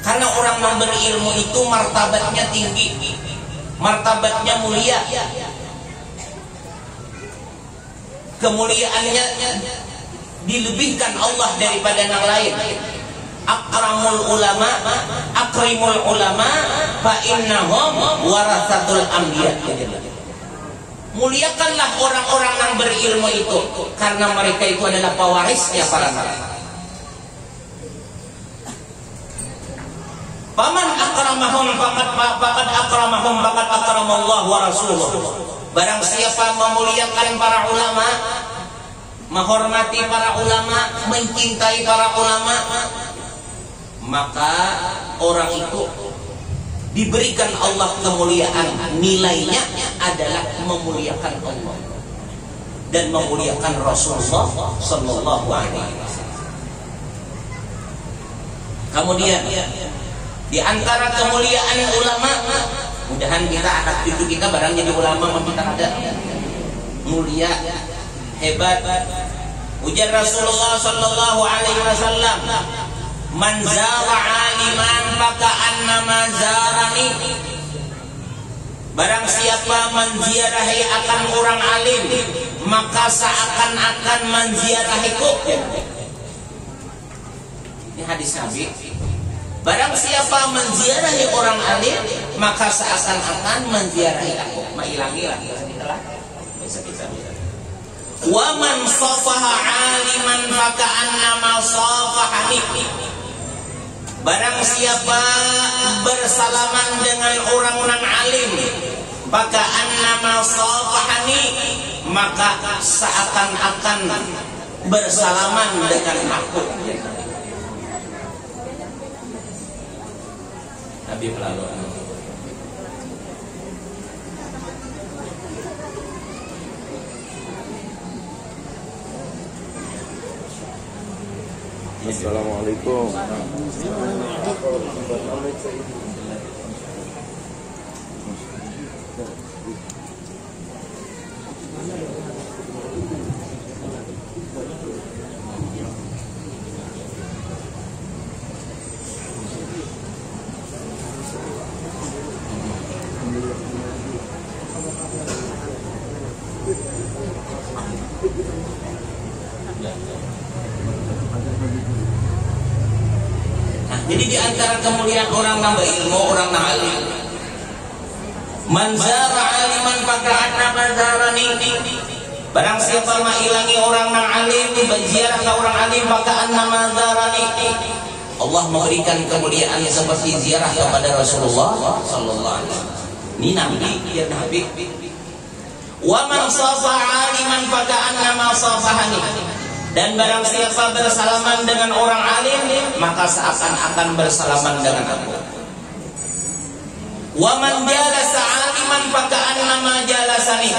Karena orang yang berilmu itu martabatnya tinggi, martabatnya mulia, kemuliaannya dilebihkan Allah daripada yang lain. Akramul ulama fa innahum warasatul anbiya. Muliakanlah orang-orang yang berilmu itu, karena mereka itu adalah pewarisnya para nabi. Paman akramahum faqad akramallahu wa rasuluh. Barang siapa memuliakan para ulama, menghormati para ulama, mencintai para ulama, maka orang itu diberikan Allah kemuliaan. Nilainya adalah memuliakan Allah dan memuliakan Rasulullah sallallahu alaihi wasallam. Kemudian di antara kemuliaan ulama, mudahan kita anak cucu kita barang jadi ulama, kita ada mulia, hebat. Ujar Rasulullah sallallahu alaihi wasallam, man zara aliman maka annama zarani. Barang siapa menziarahi akan orang alim, maka seakan-akan menziarahiku. Ini hadis Nabi. Barang siapa menziarahi orang alim, maka seakan-akan menziarahi aku. Mailangi lah bisa. Wa man safaha aliman maka annama safahani. Barang siapa bersalaman dengan orang-orang alim, maka annama safahani, maka seakan-akan bersalaman dengan aku. Nabi melalui. Assalamualaikum. Jadi di antara kemuliaan orang yang berilmu, orang yang alim, man zara aliman faqa'anna mazarani. Barang siapa mengilangi orang yang alim, berziarah ke orang alim, faqa'anna mazarani. Allah memberikan kemuliaan seperti ziarah kepada Rasulullah sallallahu alaihi wasallam. Ini Nabi, ya Nabi. Wa man safaha aliman faka'annama safahani. Dan barang siapa bersalaman dengan orang alim, maka seakan-akan bersalaman dengan aku. Wa man jalasa aliman faka'annama jalasani.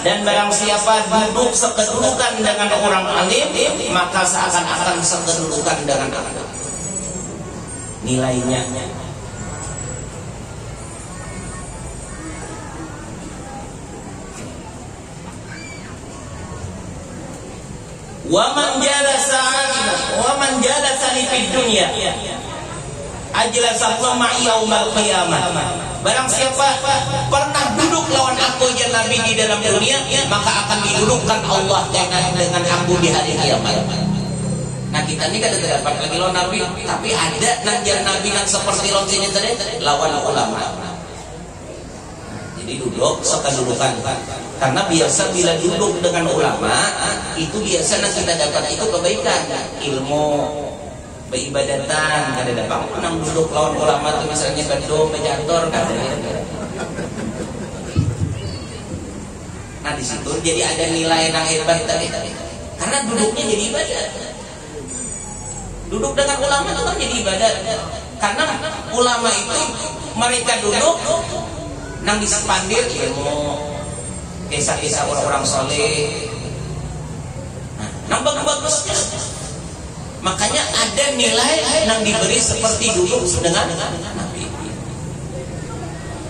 Dan barang siapa duduk sekedudukan dengan orang alim, maka seakan-akan sekedudukan dengan aku. Nilainya wa man jalasa aliman wa man jalasani fid dunya ajlasallahu ma'i yaumal qiyamah. Barang siapa pernah duduk lawan aku ya Nabi di dalam dunia, maka akan didudukkan Allah dengan aku di hari kiamat. Nah kita ini kan terdapat lagi lawan Nabi, tapi ada nanjar Nabi yang seperti loncengnya tadi lawan ulama. Jadi duduk sekedudukan. Karena biasa bila duduk dengan ulama itu biasa yang kita dapat itu kebaikan, ilmu, beribadatan. Kada dapat nang duduk lawan ulama itu misalnya bedom, bejator, kada. Nah di situ jadi ada nilai yang hebat tadi. Karena duduknya jadi ibadah. Duduk dengan ulama itu kan jadi ibadah. Karena ulama itu mereka duduk nang disepandir ilmu, kisah-kisah orang-orang soleh. Nah, bagus-bagusnya. Makanya ada nilai yang diberi seperti duduk dengan Nabi.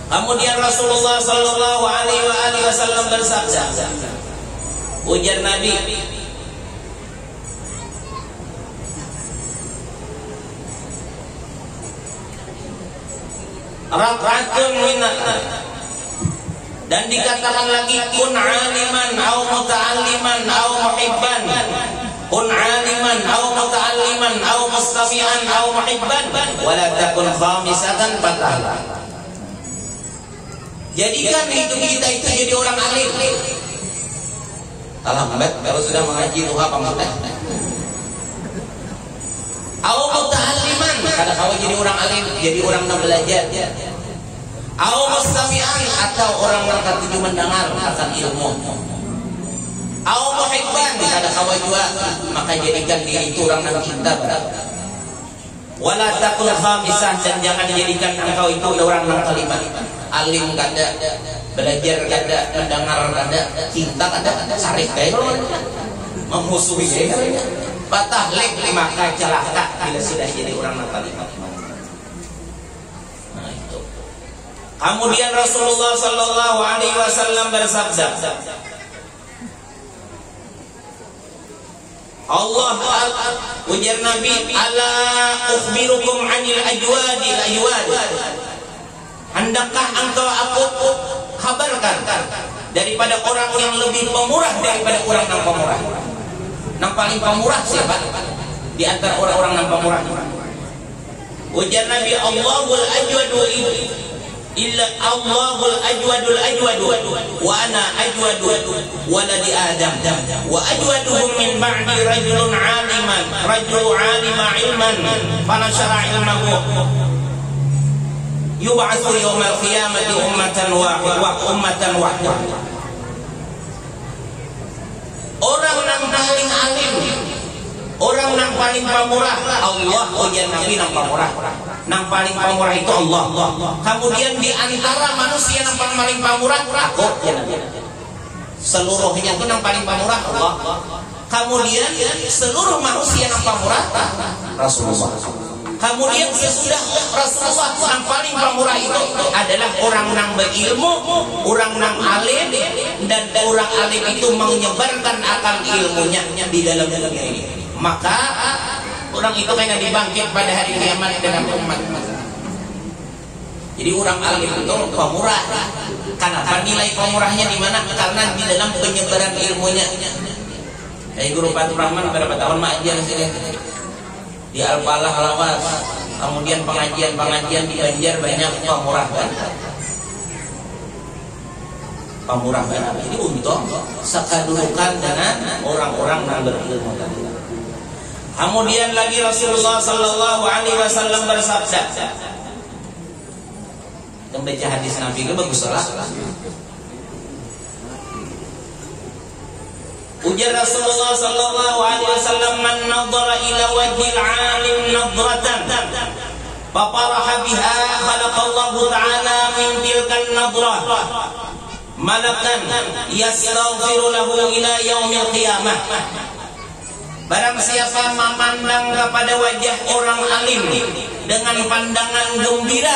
Kemudian Rasulullah Sallallahu Alaihi Wasallam bersabda, ujar Nabi, rak'atun minat. Dan dikatakan lagi kun aliman au muta'alliman au muhibban. Kun aliman au muta'alliman au mustami'an au muhibban wala takun khamisatan patah. Jadikan hidup kita itu jadi orang alim. Alhamdulillah kalau sudah mengaji tuh apa maksudnya? Au muta'alliman, kada kau jadi orang alim, jadi orang yang belajar. Au mustami'an, atau orang yang tertuju mendengar akan ilmu. Au muhibban, kada kau juga, maka jadikan diri itu orang yang cinta. Wala takul khamisah, dan jangan dijadikan engkau itu orang yang kelima. Alim kada, belajar kada, mendengar kada, cinta kada, sarif kada, memusuhi kada. Patahlik maka celaka bila sudah jadi orang nakal. Nah itu. Kemudian Rasulullah Sallallahu Alaihi Wasallam bersabda, Allah ujar Nabi, ala ukhbirukum anil ajwadil ajwad. Hendakkah engkau aku kabarkan daripada orang yang lebih pemurah daripada orang yang pemurah? Yang paling pemurah siapa? Di antara orang-orang yang pemurah. Ujar Nabi, Allahul ajwadu illa Allahul ajwadul ajwadu wa ana ajwadu waladi Adam wa ajwaduhum min ba'di rajulun aliman rajul alima ilman fanashara ilmahu yub'atsu yawmal qiyamati ummatan wahidah. Orang yang paling alim, orang yang paling pemurah Allah, ujian Nabi yang pemurah. Yang paling pemurah itu Allah. Kemudian di antara manusia yang paling pemurah aku, ya Nabi. Seluruhnya itu yang paling pemurah Allah. Kemudian seluruh manusia yang pemurah Rasulullah. Kemudian sesudah Rasulullah yang paling pemurah itu adalah orang yang berilmu, orang yang alim, dan orang alim itu menyebarkan akan ilmunya di dalam dunia ini. Maka orang itu akan dibangkit pada hari kiamat dengan umat. Jadi orang alim itu pemurah. Kenapa nilai pemurahnya di mana? Karena di dalam penyebaran ilmunya. Kayak Guru Fatur Rahman beberapa tahun mengajar di Al-Falah Lawas, kemudian pengajian di Banjar banyak pemurah kan? Pemurah kan? Jadi untuk sekadudukan dengan orang-orang yang berilmu tadi. Kemudian lagi Rasulullah sallallahu alaihi wasallam bersabda. Membaca hadis Nabi itu bagus lah. Ujar Rasulullah sallallahu alaihi wasallam, "Man nadhara ila wajhil 'alim nadratan fafaraha biha khalaqallahu ta'ala min tilkan nadrah malakan yastaghfiru lahu ila yaumil qiyamah." Barang siapa memandang kepada wajah orang alim dengan pandangan gembira,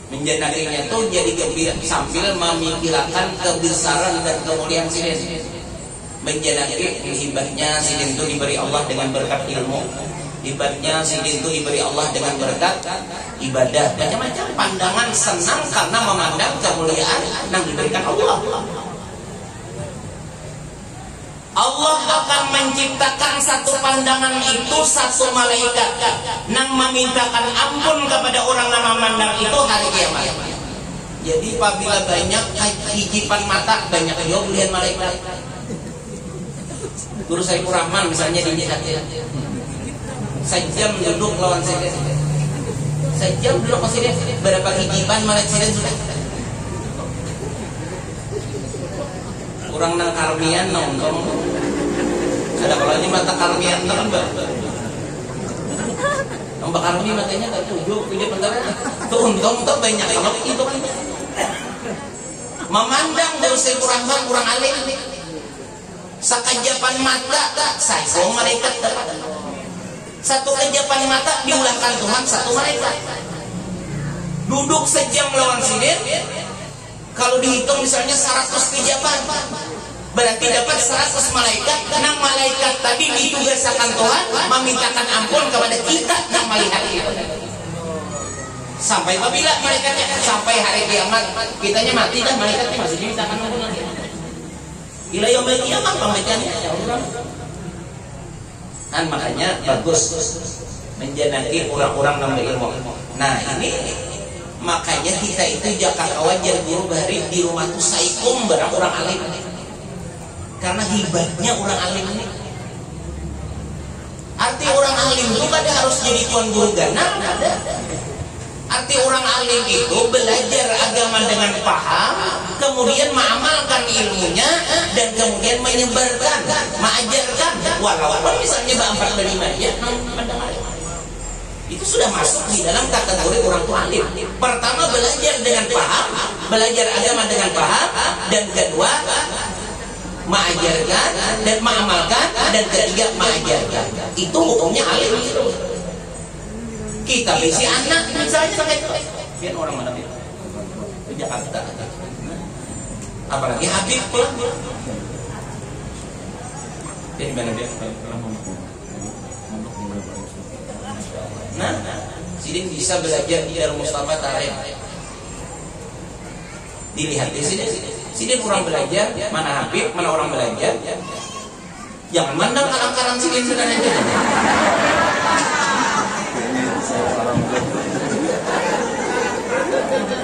menjadikannya itu jadi gembira sambil memikirkan kebesaran dan kemuliaan sidin. Menjadikan hibahnya sidin itu diberi Allah dengan berkat ilmu, hibahnya sidin itu diberi Allah dengan berkat ibadah. Macam-macam pandangan senang karena memandang kemuliaan yang diberikan Allah. Allah akan menciptakan satu pandangan itu satu malaikat yang memintakan ampun kepada orang yang memandang itu hari kiamat. Jadi apabila banyak hijipan mata, banyak juga lihat malaikat. Guru Saifur Rahman misalnya di Jakarta, sejam duduk lawan saya, sejam duduk masih dia berapa hijipan malaikat sudah. Kurang nang karmian nongkrong. Ada kalau ini mata karmian kan mbak. Mbak karmi matanya tak tujuh, ini bentar. Tuh untung tuh banyak kalau itu kan. Memandang dari Saifur Rahman kurang alim. Sekajapan mata saya malaikat. Satu kejapan mata diulangkan Tuhan satu malaikat. Duduk sejam lawan sidin. Kalau dihitung misalnya 100 kejapan, berarti dapat 100 malaikat. Nang malaikat tadi ditugaskan Tuhan memintakan ampun kepada kita yang melihat itu. Sampai apabila malaikatnya sampai hari kiamat, kitanya mati dan malaikatnya masih dimintakan ampun lagi. Ila yaumil qiyamah pembacanya ya Allah. Dan makanya bagus menjenaki orang-orang yang berilmu. Nah ini makanya kita itu jangan wajar guru bahari di rumah tuh saikum barang orang alim, karena hibatnya orang alim ini. Arti orang alim itu kada harus jadi tuan guru gana, ada. Arti orang alim itu belajar agama dengan paham, kemudian mengamalkan ilmunya dan kemudian menyebarkan, mengajarkan. Walaupun misalnya bang 45 ya, itu sudah masuk di dalam kategori orang tua alim. Pertama belajar dengan paham, belajar agama dengan paham, dan kedua mengajarkan dan mengamalkan, dan ketiga mengajarkan. Itu hukumnya alim. Kita bisi anak misalnya sampai itu, biar orang mana itu di Jakarta, apalagi Habib pulang. Jadi mana dia? Nah, sidin bisa belajar di Darul Mustafa Tarikh. Dilihat di sini, sidin kurang belajar, mana Habib, mana orang belajar. Jangan mandang karang-karang sidin sudah aja.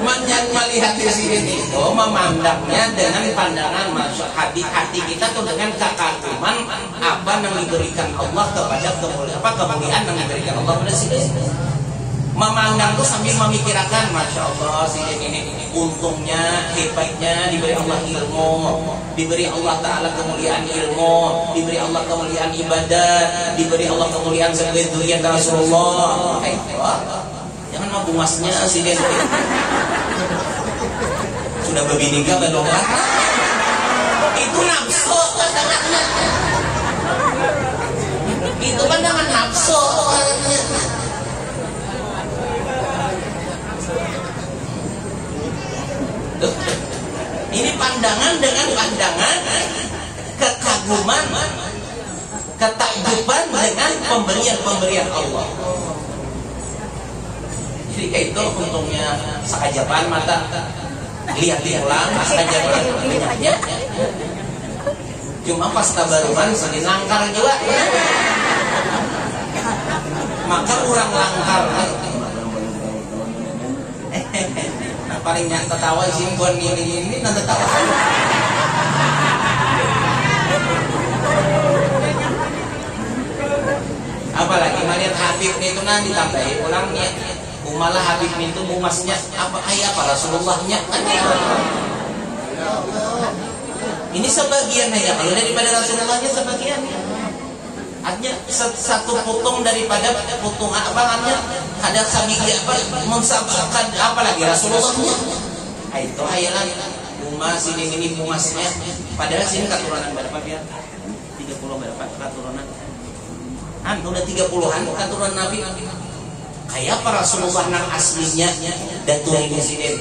Manjang melihat di sini itu memandangnya dengan pandangan masuk hati kita tuh dengan kekaguman apa yang diberikan Allah kepada kemuliaan yang diberikan Allah pada sini. Memandang tuh sambil memikirkan, masya Allah sini ini untungnya hebatnya diberi Allah ilmu, diberi Allah Taala kemuliaan ilmu, diberi Allah kemuliaan ibadah, diberi Allah kemuliaan sebagai zuriat Rasulullah. Jangan mau bungasnya sini. Sudah berbinika belum? Itu nafsu pandangannya. Itu pandangan nafsu. Ini pandangan dengan pandangan kekaguman, ketakjuban dengan pemberian-pemberian Allah. Jadi itu untungnya sekajapan mata lihat ulang sekajapan lihatnya. Cuma pas tabaruman sedih langkar juga. Maka kurang langkar. Nah paling nyata tawa sih buat ini nanti tawa. Habib itu nanti ditambahi ulangnya. Umalah Habib itu mumasnya apa kayak apa Rasulullahnya. Ini sebagian aja, kalau daripada Rasulullahnya sebagian. Artinya satu potong daripada potong abangannya ada sabigi apa mensabkan apalagi Rasulullahnya. Itu ayalah umas ini mumasnya. Padahal sini keturunan berapa biar 30 berapa keturunan? Udah 30-an keturunan Nabi. Kayak apa Rasulullah nang aslinya dan tuan presiden